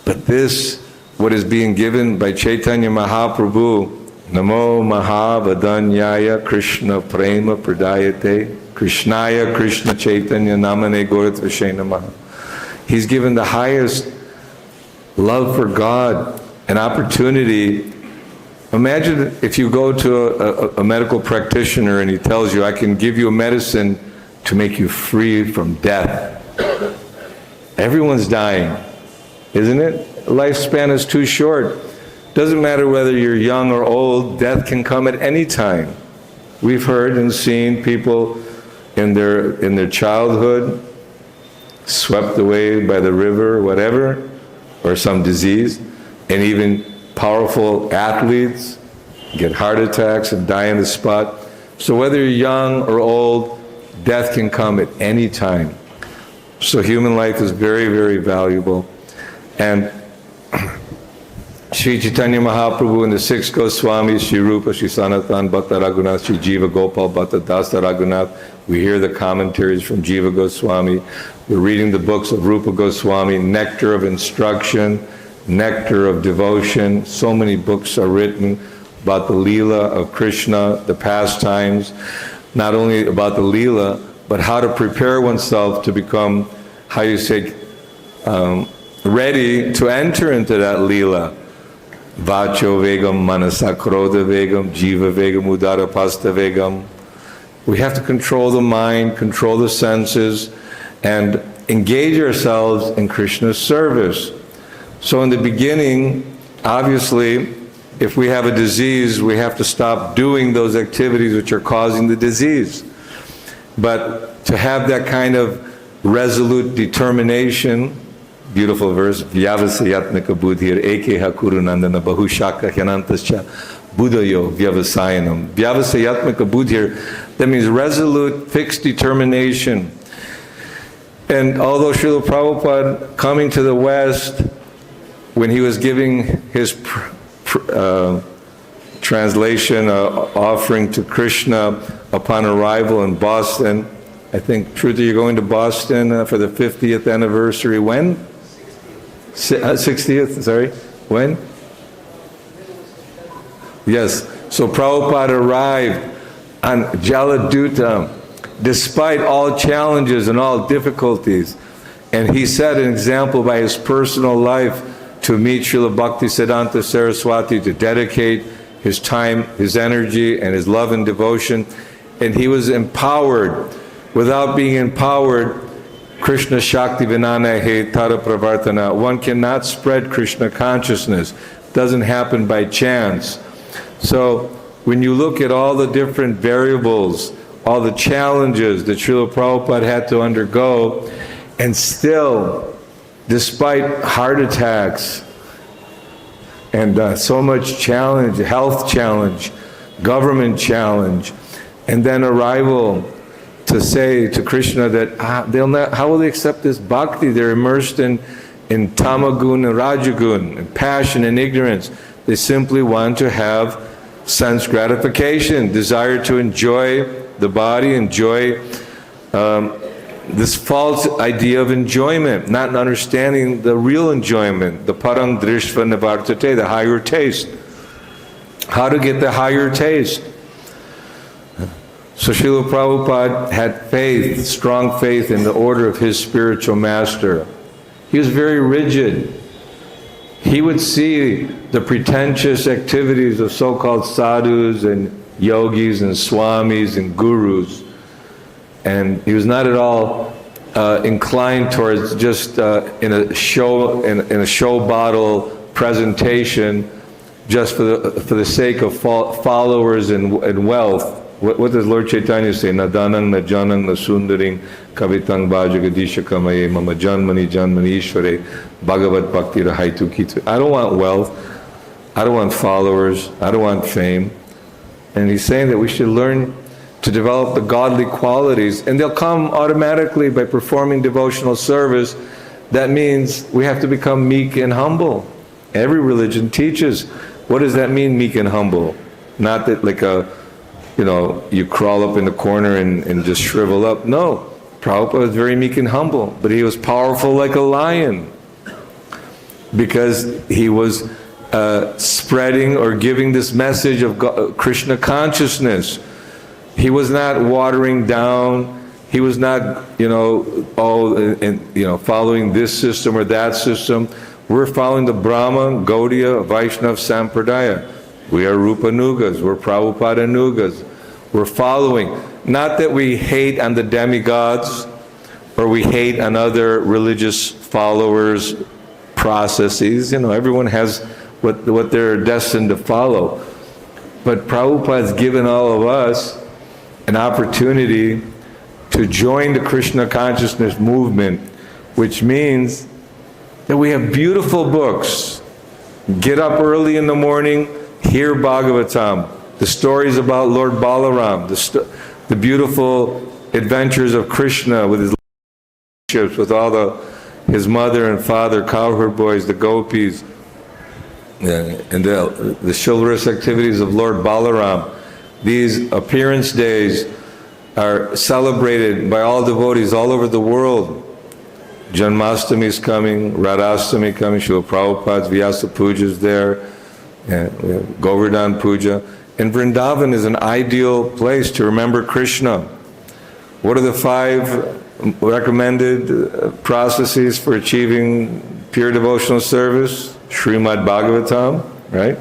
But this, what is being given by Chaitanya Mahaprabhu, Namo Mahavadanyaya Krishna Prema Pradayate Krishnaya Krishna Chaitanya Namane Gauratvashe Namaha. He's given the highest love for God, an opportunity. Imagine if you go to a medical practitioner and he tells you, I can give you a medicine to make you free from death. Everyone's dying, isn't it? Lifespan is too short. Doesn't matter whether you're young or old, death can come at any time. We've heard and seen people in their childhood swept away by the river or whatever, or some disease, and even powerful athletes get heart attacks and die on the spot. So whether you're young or old, death can come at any time. So human life is very, very valuable. And Sri Chaitanya Mahaprabhu and the six Goswamis, Sri Rupa, Sri Sanatan, Bhatta Raghunath, Sri Jiva Gopal, Bhatta Dasa Raghunath. We hear the commentaries from Jiva Goswami. We're reading the books of Rupa Goswami, Nectar of Instruction, Nectar of Devotion. So many books are written about the Leela of Krishna, the pastimes, not only about the Leela, but how to prepare oneself to become, ready to enter into that Leela. Vacho Vegam, Manasa Krodha Vegam, Jiva Vegam, Udara Pasta Vegam. We have to control the mind, control the senses, and engage ourselves in Krishna's service. So in the beginning, obviously, if we have a disease, we have to stop doing those activities which are causing the disease. But to have that kind of resolute determination, beautiful verse, Vyavasayatmika buddhir eke hakurunandana bahushaka hyanantascha buddhayo vyavasayanam. Vyavasayatmika buddhir, that means resolute, fixed determination. And although Srila Prabhupada, coming to the West, when he was giving his translation, offering to Krishna upon arrival in Boston, I think, Trudy, you're going to Boston for the 50th anniversary. When? 60th, sorry. When? Yes. So Prabhupada arrived on Jaladuta, despite all challenges and all difficulties. And he set an example by his personal life to meet Srila Bhaktisiddhanta Saraswati, to dedicate his time, his energy, and his love and devotion. And he was empowered. Without being empowered, Krishna Shakti Vinana He Tara Pravartana. One cannot spread Krishna consciousness. It doesn't happen by chance. So when you look at all the different variables, all the challenges that Srila Prabhupada had to undergo, and still, despite heart attacks and so much challenge, health challenge, government challenge, and then arrival to say to Krishna that how will they accept this bhakti? They're immersed in tamagun and rajagun, and passion and ignorance. They simply want to have sense gratification, desire to enjoy the body, enjoy this false idea of enjoyment, not understanding the real enjoyment, the parang drishva nivartate, the higher taste. How to get the higher taste? So Srila Prabhupada had faith, strong faith in the order of his spiritual master. He was very rigid. He would see the pretentious activities of so-called sadhus and yogis and swamis and gurus, and he was not at all inclined towards just in a show bottle presentation, just for the sake of followers and wealth. What does Lord Chaitanya say? Nadanang, najanang, nasundaring, kavitang bhajagadisha kamaye, mama janmani janmani ishvare, bhagavat bhakti rahaitu kitu. I don't want wealth. I don't want followers. I don't want fame. And he's saying that we should learn to develop the godly qualities, and they'll come automatically by performing devotional service. That means we have to become meek and humble. Every religion teaches. What does that mean, meek and humble? Not that like you crawl up in the corner and just shrivel up. No, Prabhupada was very meek and humble, but he was powerful like a lion because he was spreading or giving this message of Krishna consciousness. He was not watering down. He was not, following this system or that system. We're following the Brahma, Gaudiya, Vaishnava Sampradaya. We are Rupanugas. We're Prabhupada-nugas. We're following. Not that we hate on the demigods or we hate on other religious followers' processes. Everyone has what they're destined to follow. But Prabhupada's given all of us an opportunity to join the Krishna consciousness movement, which means that we have beautiful books. Get up early in the morning, hear Bhagavatam, the stories about Lord Balaram, the beautiful adventures of Krishna with his relationships with all his mother and father, cowherd boys, the gopis, and the chivalrous activities of Lord Balaram. These appearance days are celebrated by all devotees all over the world. Janmashtami is coming, Radhastami coming, Srila Prabhupada's Vyasa Puja is there, and Govardhan Puja. And Vrindavan is an ideal place to remember Krishna. What are the 5 recommended processes for achieving pure devotional service? Srimad Bhagavatam, right?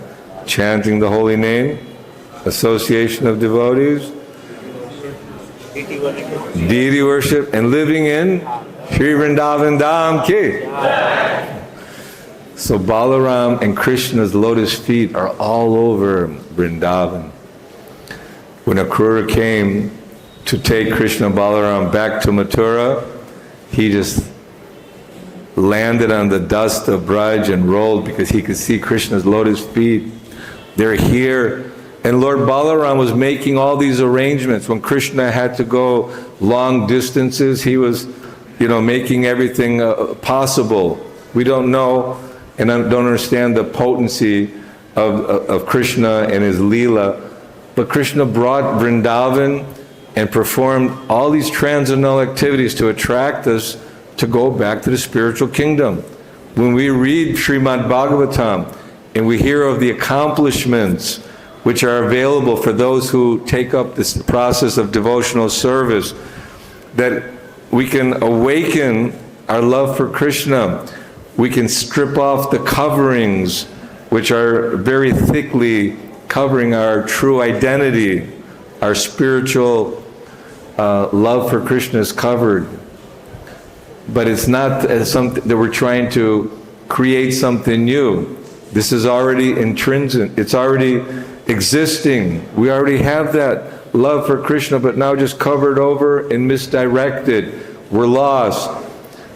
Chanting the holy name, association of devotees, deity worship, and living in Sri Vrindavan Dham Ki. So Balaram and Krishna's lotus feet are all over Vrindavan. When Akrura came to take Krishna Balaram back to Mathura, he just landed on the dust of Braj and rolled because he could see Krishna's lotus feet. They're here. And Lord Balaram was making all these arrangements. When Krishna had to go long distances, he was, making everything possible. We don't know and don't understand the potency of Krishna and his Leela. But Krishna brought Vrindavan and performed all these transcendental activities to attract us to go back to the spiritual kingdom. When we read Srimad Bhagavatam and we hear of the accomplishments which are available for those who take up this process of devotional service, that we can awaken our love for Krishna. We can strip off the coverings which are very thickly covering our true identity. Our spiritual love for Krishna is covered. But it's not something that we're trying to create something new. This is already intrinsic. It's already existing. We already have that love for Krishna, but now just covered over and misdirected. We're lost.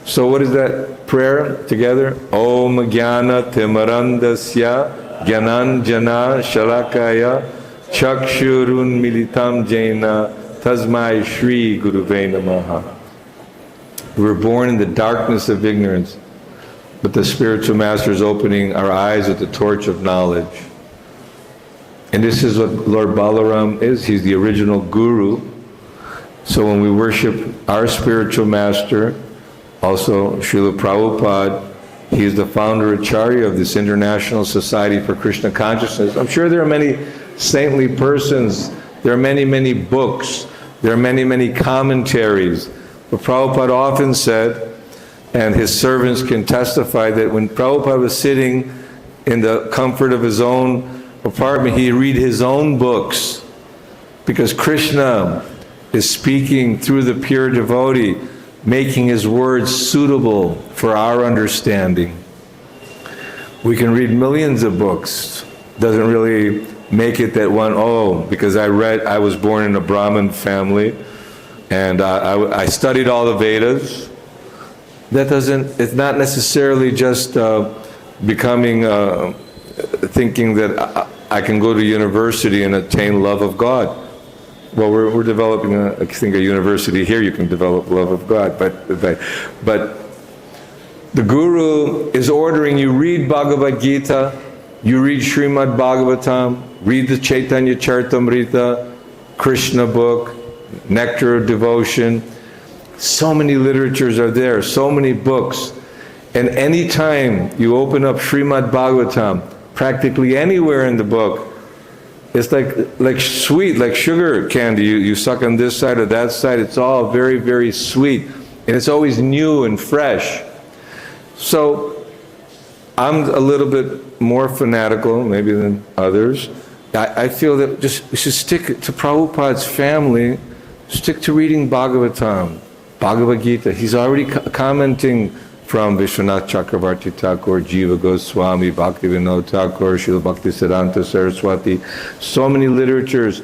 So what is that prayer together? Om Jnana Timarandasya Jnananjana Shalakaya Chakshurun Militam Jaina Tasmai Shri Guruve Namaha. We were born in the darkness of ignorance, but the spiritual master is opening our eyes with the torch of knowledge. And this is what Lord Balaram is. He's the original guru. So when we worship our spiritual master, also Srila Prabhupada, he is the founder acharya of this International Society for Krishna Consciousness. I'm sure there are many saintly persons There are many, many books. There are many, many commentaries. But Prabhupada often said, and his servants can testify, that when Prabhupada was sitting in the comfort of his own apartment, he'd read his own books, because Krishna is speaking through the pure devotee, making his words suitable for our understanding. We can read millions of books. Doesn't really make it that one, oh, because I was born in a Brahmin family, and I studied all the Vedas. That doesn't, it's not necessarily just becoming, thinking that I can go to university and attain love of God. Well, we're developing, I think, a university here. You can develop love of God, but the Guru is ordering you read Bhagavad Gita, you read Srimad Bhagavatam, read the Chaitanya Charitamrita, Krishna book, Nectar of Devotion. So many literatures are there, so many books. And any time you open up Srimad Bhagavatam, practically anywhere in the book, it's like sweet, like sugar candy. You suck on this side or that side. It's all very, very sweet. And it's always new and fresh. So I'm a little bit more fanatical maybe than others. I feel that we should stick to Prabhupada's family, stick to reading Bhagavatam, Bhagavad Gita. He's already commenting from Vishwanath Chakravarti Thakur, Jiva Goswami, Bhaktivinoda Thakur, Srila Bhaktisiddhanta Saraswati. So many literatures.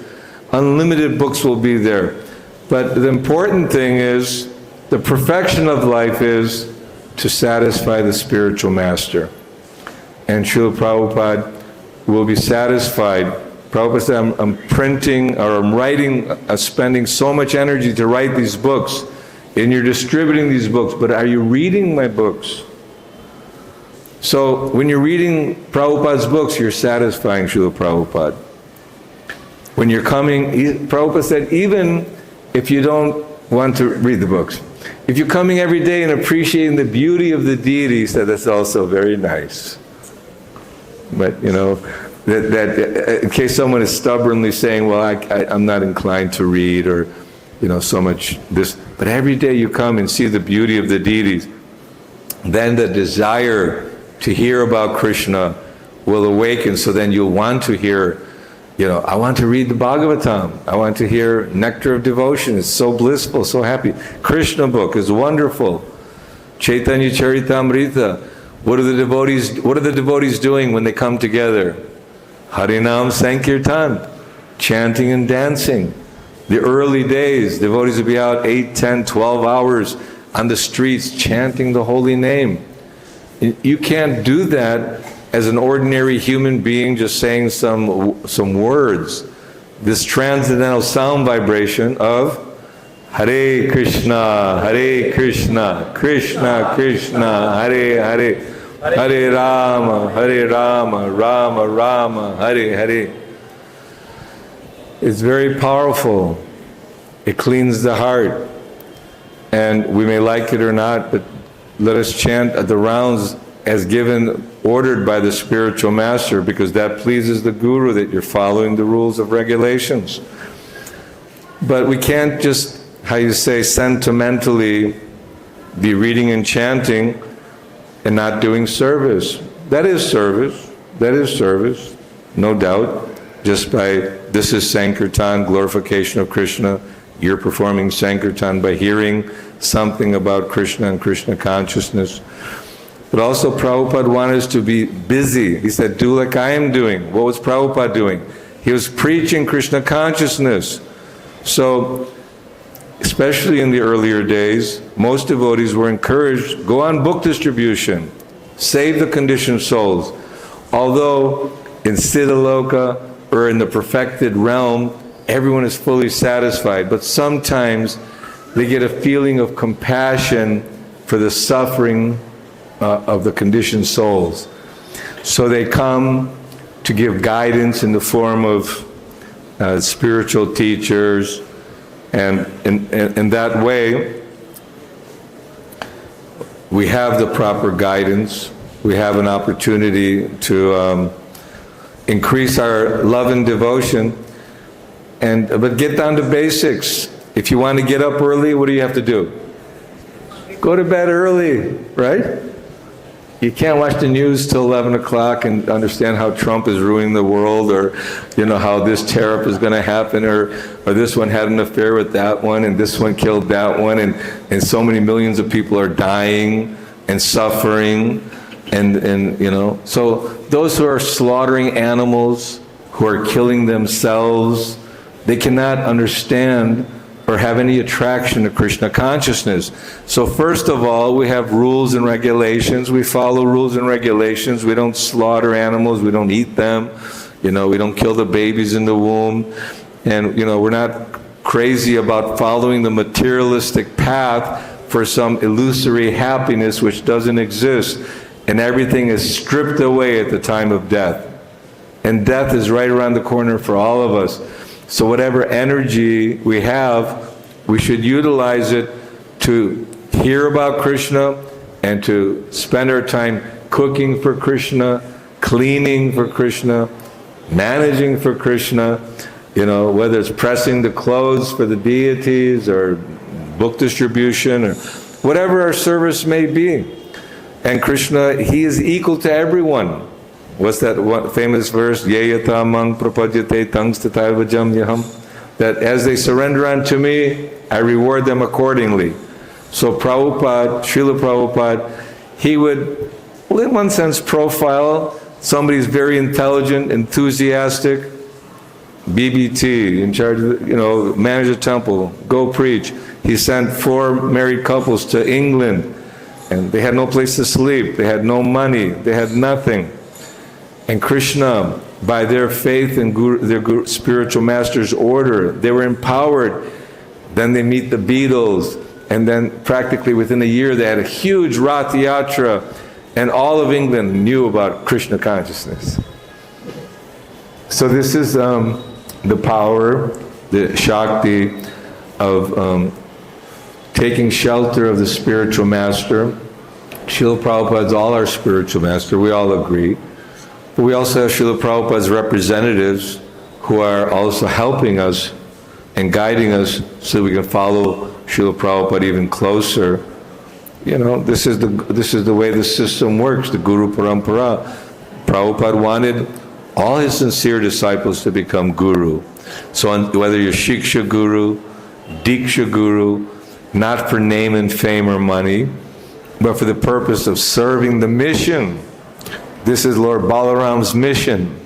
Unlimited books will be there. But the important thing is, the perfection of life is to satisfy the spiritual master. And Srila Prabhupada will be satisfied. Prabhupada said, I'm printing, or I'm writing, spending so much energy to write these books, and you're distributing these books, but are you reading my books? So when you're reading Prabhupada's books, you're satisfying Srila Prabhupada. When you're coming, Prabhupada said, even if you don't want to read the books, if you're coming every day and appreciating the beauty of the deity, he said, that's also very nice. But, you know, that in case someone is stubbornly saying, well, I'm not inclined to read, or, you know, so much this, but every day you come and see the beauty of the deities, then the desire to hear about Krishna will awaken, so then you'll want to hear, you know, I want to read the Bhagavatam, I want to hear Nectar of Devotion, it's so blissful, so happy. Krishna book is wonderful. Chaitanya Charitamrita, what are the devotees doing when they come together? Harinam Sankirtan, chanting and dancing. The early days, devotees would be out 8, 10, 12 hours on the streets chanting the holy name. You can't do that as an ordinary human being just saying some words. This transcendental sound vibration of Hare Krishna, Krishna Krishna, Hare Hare, Hare Rama, Rama Rama, Hare Hare. It's very powerful. It cleans the heart. And we may like it or not, but let us chant at the rounds as given, ordered by the spiritual master, because that pleases the Guru, that you're following the rules of regulations. But we can't just, how you say, sentimentally be reading and chanting and not doing service. That is service, no doubt. Just by, this is Sankirtan, glorification of Krishna. You're performing Sankirtan by hearing something about Krishna and Krishna consciousness. But also Prabhupada wanted us to be busy. He said, do like I am doing. What was Prabhupada doing? He was preaching Krishna consciousness. So, especially in the earlier days, most devotees were encouraged, go on book distribution, save the conditioned souls. Although in Siddhaloka or in the perfected realm, everyone is fully satisfied, but sometimes they get a feeling of compassion for the suffering of the conditioned souls. So they come to give guidance in the form of spiritual teachers, and in that way, we have the proper guidance. We have an opportunity to increase our love and devotion. But get down to basics. If you want to get up early, what do you have to do? Go to bed early, right? You can't watch the news till 11 o'clock and understand how Trump is ruining the world, or how this tariff is going to happen, or this one had an affair with that one, and this one killed that one, and so many millions of people are dying and suffering, and so those who are slaughtering animals, who are killing themselves, they cannot understand or have any attraction to Krishna consciousness. So first of all, we have rules and regulations. We follow rules and regulations. We don't slaughter animals. We don't eat them. We don't kill the babies in the womb. And, we're not crazy about following the materialistic path for some illusory happiness which doesn't exist. And everything is stripped away at the time of death. And death is right around the corner for all of us. So whatever energy we have, we should utilize it to hear about Krishna and to spend our time cooking for Krishna, cleaning for Krishna, managing for Krishna, whether it's pressing the clothes for the deities or book distribution or whatever our service may be. And Krishna, He is equal to everyone. What's that one famous verse? Yeyata mang prapadyate tangs tataiva jam yaham. That as they surrender unto me, I reward them accordingly. So Prabhupada, Srila Prabhupada, he would, in one sense, profile somebody who's very intelligent, enthusiastic, BBT, in charge of, manage a temple, go preach. He sent 4 married couples to England, and they had no place to sleep, they had no money, they had nothing. And Krishna, by their faith in their spiritual master's order, they were empowered. Then they meet the Beatles, and then practically within a year they had a huge Rath Yatra, and all of England knew about Krishna consciousness. So this is the power, the Shakti of taking shelter of the spiritual master. Srila Prabhupada is all our spiritual master, we all agree. But we also have Srila Prabhupada's representatives who are also helping us and guiding us so we can follow Srila Prabhupada even closer. This is the way the system works, the Guru Parampara. Prabhupada wanted all his sincere disciples to become Guru. So whether you're Shiksha Guru, Diksha Guru, not for name and fame or money, but for the purpose of serving the mission. This is Lord Balaram's mission,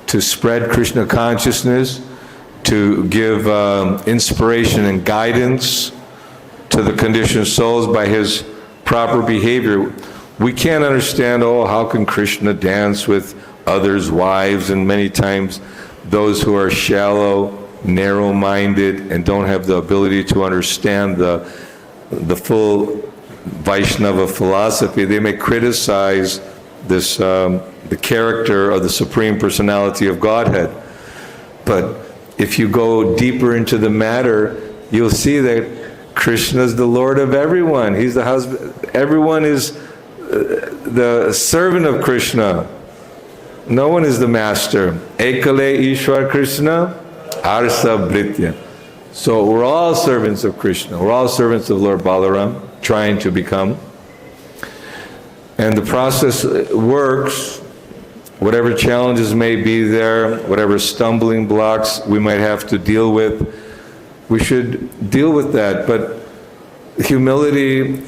to spread Krishna consciousness, to give inspiration and guidance to the conditioned souls by his proper behavior. We can't understand, how can Krishna dance with others' wives? And many times those who are shallow, narrow-minded, and don't have the ability to understand the full Vaishnava philosophy, they may criticize this the character of the Supreme Personality of Godhead. But if you go deeper into the matter, you'll see that Krishna is the Lord of everyone. He's the husband. Everyone is the servant of Krishna. No one is the master. Ekale Ishwar Krishna, Arsa Britya. So we're all servants of Krishna. We're all servants of Lord Balaram, trying to become. And the process works. Whatever challenges may be there, whatever stumbling blocks we might have to deal with, we should deal with that. But humility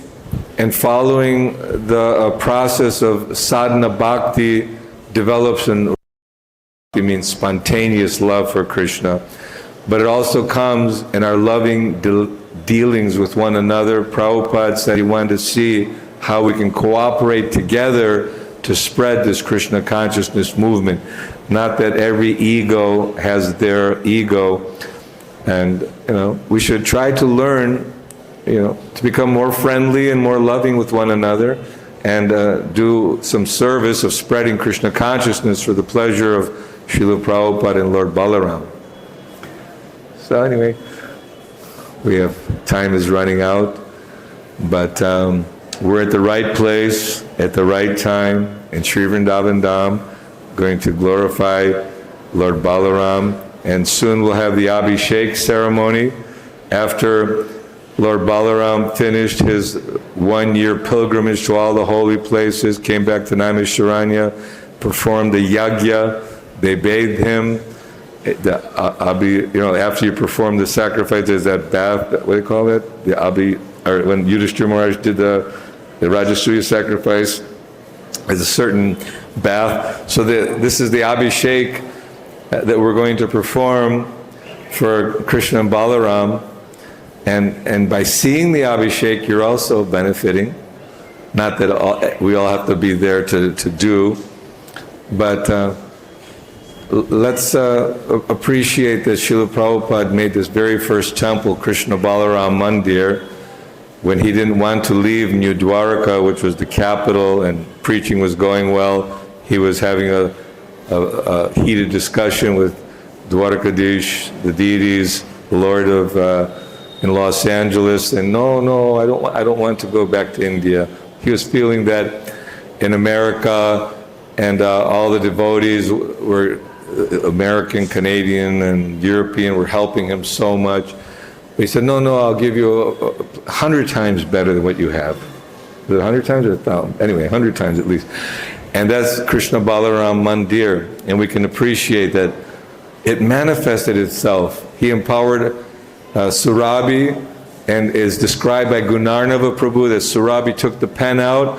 and following the process of sadhana bhakti develops in means spontaneous love for Krishna. But it also comes in our loving dealings with one another. Prabhupada said he wanted to see how we can cooperate together to spread this Krishna consciousness movement. Not that every ego has their ego. And, we should try to learn, to become more friendly and more loving with one another, and do some service of spreading Krishna consciousness for the pleasure of Srila Prabhupada and Lord Balaram. So anyway, time is running out, but we're at the right place, at the right time, in Sri Vrindavan Dham, going to glorify Lord Balaram and soon we'll have the Abhishek ceremony. After Lord Balaram finished his 1-year pilgrimage to all the holy places, came back to Naimisharanya, performed the yagya, they bathed him. After you perform the sacrifice, there's that bath, what do you call it? Or when Yudhishthira Maharaj did the Rajasuya sacrifice, there's a certain bath. So this is the Abhishek that we're going to perform for Krishna and Balaram. And by seeing the Abhishek, you're also benefiting. Not that we all have to be there to do, but let's appreciate that Srila Prabhupada made this very first temple, Krishna Balaram Mandir, when he didn't want to leave New Dwarka, which was the capital, and preaching was going well. He was having a heated discussion with Dwarkadish, the deities, the Lord of in Los Angeles, and no, I don't want to go back to India. He was feeling that in America, and all the devotees were American, Canadian, and European were helping him so much. He said, no, I'll give you 100 times better than what you have. Is it 100 times or 1,000? Anyway, 100 times at least. And that's Krishna Balaram Mandir. And we can appreciate that it manifested itself. He empowered Surabhi, and is described by Gunarnava Prabhu that Surabhi took the pen out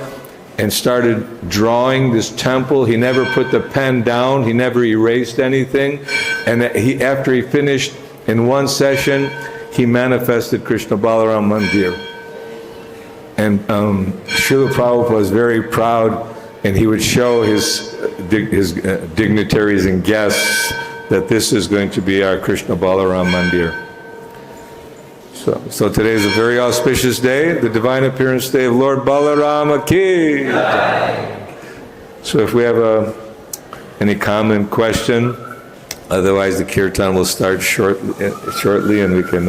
and started drawing this temple. He never put the pen down. He never erased anything. And after he finished in one session, he manifested Krishna Balaram Mandir. And Srila Prabhupada was very proud, and he would show his dignitaries and guests that this is going to be our Krishna Balaram Mandir. So today is a very auspicious day, the divine appearance day of Lord Balarama ki. So if we have any comment, question, otherwise the kirtan will start shortly, and we can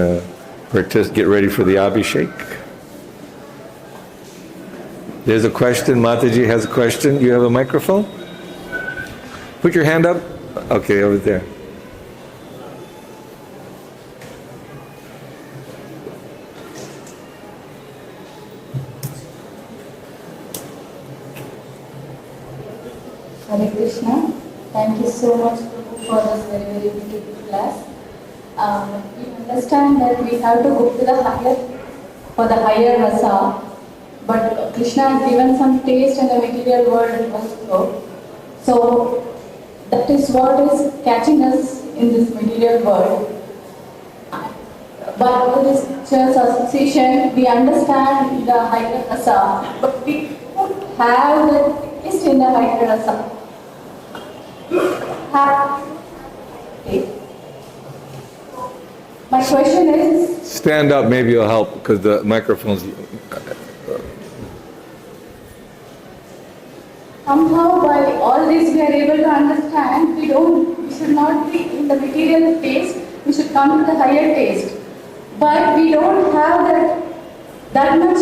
get ready for the Abhishek. There's a question. Mataji has a question. You have a microphone? Put your hand up. Okay, over there. Hare Krishna. Thank you so much for this very, very beautiful class. We understand that we have to go to the higher rasa, but Krishna has given some taste in the material world also. So that is what is catching us in this material world. But with this church association, we understand the higher rasa, but we don't have the taste in the higher rasa. My question is... Stand up, maybe it'll help, because the microphone's... Somehow by all this we are able to understand, we should not be in the material taste, we should come to the higher taste. But we don't have that much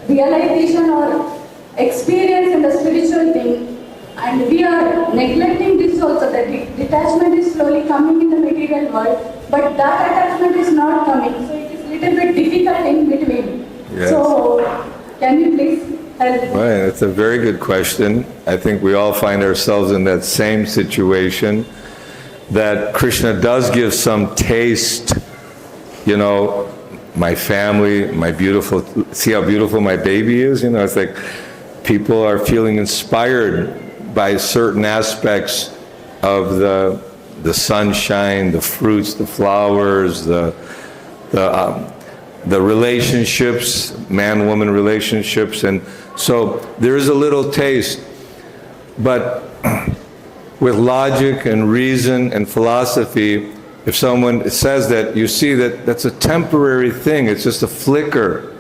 realization or experience in the spiritual thing. And we are neglecting this also, that detachment is slowly coming in the material world, but that attachment is not coming. So it is a little bit difficult in between. Yes. So, can you please help? Right, that's a very good question. I think we all find ourselves in that same situation, that Krishna does give some taste, my family, my beautiful, see how beautiful my baby is? It's like people are feeling inspired by certain aspects of the sunshine, the fruits, the flowers, the relationships, man-woman relationships, and so there is a little taste, but with logic and reason and philosophy, if someone says that, you see that that's a temporary thing, it's just a flicker.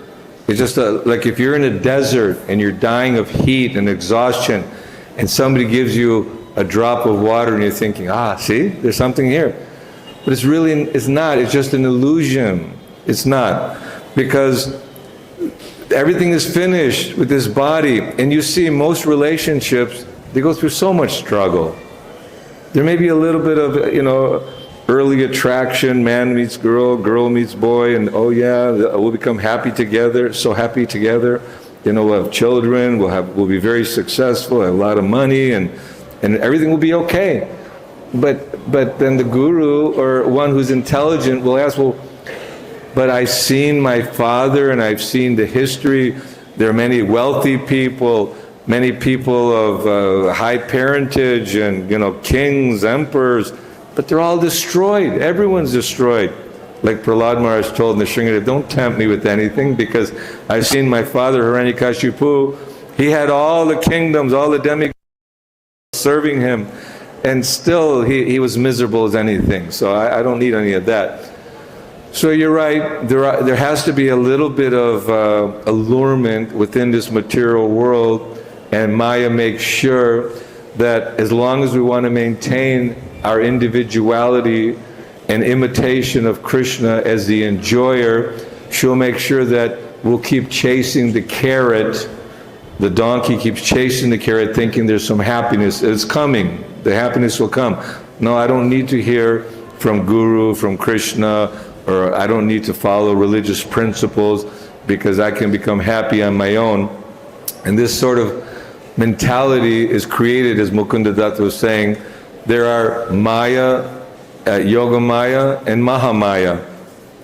It's just like if you're in a desert and you're dying of heat and exhaustion, and somebody gives you a drop of water and you're thinking, see, there's something here. But it's not, it's just an illusion. It's not. Because everything is finished with this body. And you see most relationships, they go through so much struggle. There may be a little bit of, early attraction, man meets girl, girl meets boy, and oh yeah, we'll become happy together, so happy together. We'll have children, we'll be very successful, have a lot of money, and everything will be okay. But then the guru or one who's intelligent will ask, well, but I've seen my father and I've seen the history. There are many wealthy people, many people of high parentage and, kings, emperors, but they're all destroyed. Everyone's destroyed. Like Prahlad Maharaj told in the Sringati, don't tempt me with anything because I've seen my father, Hiranyakashipu, he had all the kingdoms, all the demigods serving him, and still he was miserable as anything. So I don't need any of that. So you're right, there has to be a little bit of allurement within this material world, and Maya makes sure that as long as we want to maintain our individuality and imitation of Krishna as the enjoyer, she'll make sure that we'll keep chasing the carrot. The donkey keeps chasing the carrot thinking there's some happiness. It's coming. The happiness will come. No, I don't need to hear from Guru, from Krishna, or I don't need to follow religious principles because I can become happy on my own. And this sort of mentality is created, as Mukund Datta was saying. There are Maya, Yoga Maya, and Mahamaya.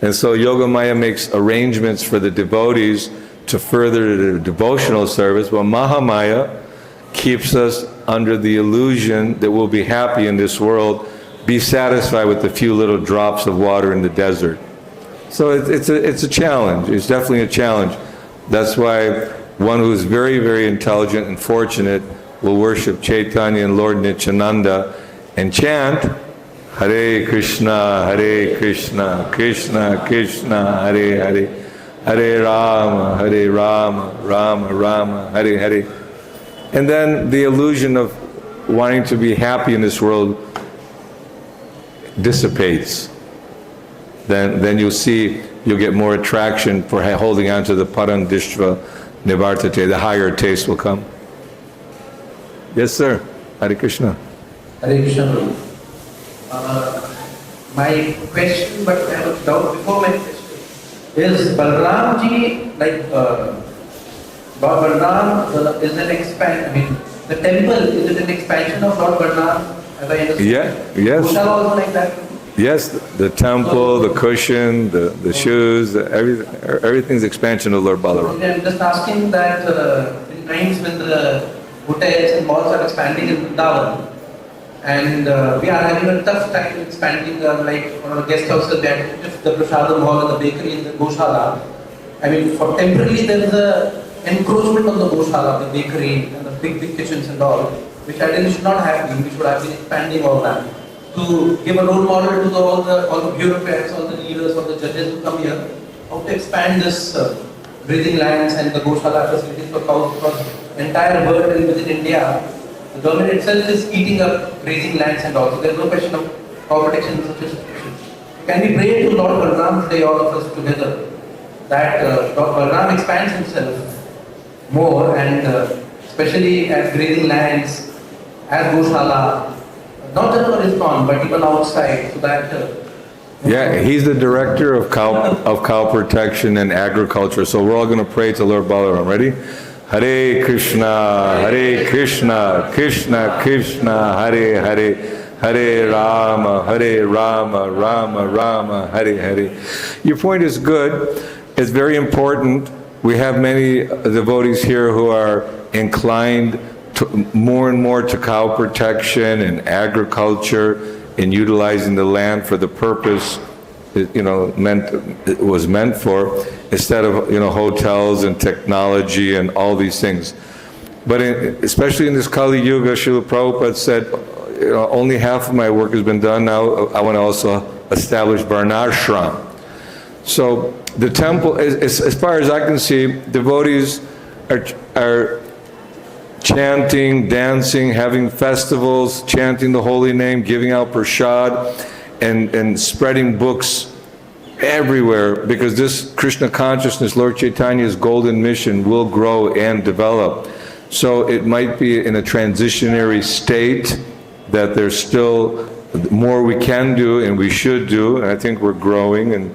And so Yoga Maya makes arrangements for the devotees to further the devotional service, while Mahamaya keeps us under the illusion that we'll be happy in this world, be satisfied with the few little drops of water in the desert. So it's a challenge. It's definitely a challenge. That's why one who is very, very intelligent and fortunate will worship Chaitanya and Lord Nityananda and chant Hare Krishna, Krishna Krishna, Hare Hare, Hare Rama, Rama Rama, Hare Hare. And then the illusion of wanting to be happy in this world dissipates. Then you'll get more attraction for holding on to the Parandishva Nivartate, the higher taste will come. Yes, sir. Hare Krishna. Hare Krishna, Prabhu. My question, but I have a doubt before my question. Is Balaram ji, like Lord Balaram is an expansion, I mean, the temple, is it an expansion of Lord Balaram, as I understand? Yeah, yes. Goshala also like that? Yes, the temple, the cushion, the shoes, everything's expansion of Lord Balaram. I'm just asking that in times when the hotels and malls are expanding in Vrindavan, and we are having a tough time expanding, like on our guest houses, that the Prasadam hall and the bakery in the Goshala. I mean, for temporarily there is a encroachment on the Goshala, the bakery and the big kitchens and all, which ideally should not have been. We should have been expanding all that to give a role model to all the bureaucrats, all the leaders, all the judges who come here, how to expand this breathing lands and the Goshala facilities for cows across the entire world and within India. The government itself is eating up grazing lands and all, so there is no question of cow protection in such a situation. Can we pray to Lord Balaram today, all of us together, that Lord Balaram expands himself more, and especially at grazing lands, at Goshala, not just for ISKCON, but even outside, so that... Yeah, he's the director of cow protection and agriculture, so we're all going to pray to Lord Balaram. Ready? Hare Krishna, Krishna Krishna, Hare Hare, Hare Rama, Rama Rama, Hare Hare. Your point is good. It's very important. We have many devotees here who are inclined more and more to cow protection and agriculture and utilizing the land for the purpose it was meant for, instead of hotels and technology and all these things. But especially in this Kali Yuga, Srila Prabhupada said, only half of my work has been done. Now I want to also establish Varnashram. So the temple, as far as I can see, devotees are chanting, dancing, having festivals, chanting the holy name, giving out prasad, and spreading books everywhere, because this Krishna consciousness, Lord Chaitanya's golden mission, will grow and develop. So it might be in a transitionary state, that there's still more we can do and we should do, and I think we're growing, and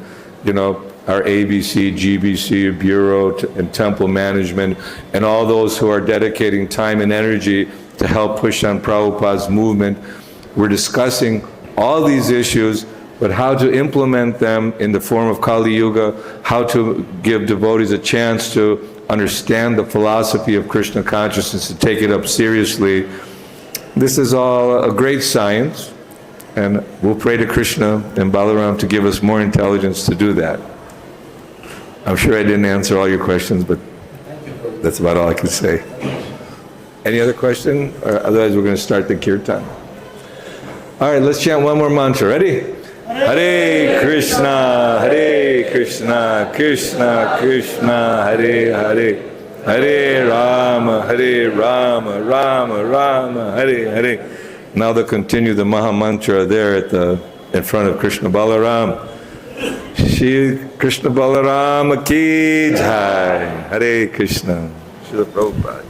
our ABC, GBC, Bureau, and Temple Management, and all those who are dedicating time and energy to help push on Prabhupada's movement. We're discussing all these issues, but how to implement them in the form of Kali Yuga, how to give devotees a chance to understand the philosophy of Krishna consciousness, to take it up seriously. This is all a great science, and we'll pray to Krishna and Balaram to give us more intelligence to do that. I'm sure I didn't answer all your questions, but that's about all I can say. Any other question? Or otherwise, we're going to start the kirtan. All right, let's chant one more mantra. Ready? Hare Krishna, Krishna Krishna, Hare Hare, Hare Rama, Rama Rama, Hare Hare. Now they'll continue the Maha Mantra there in front of Krishna Balaram. Shri Krishna Balaram ki jai. Hare Krishna. Srila Prabhupada.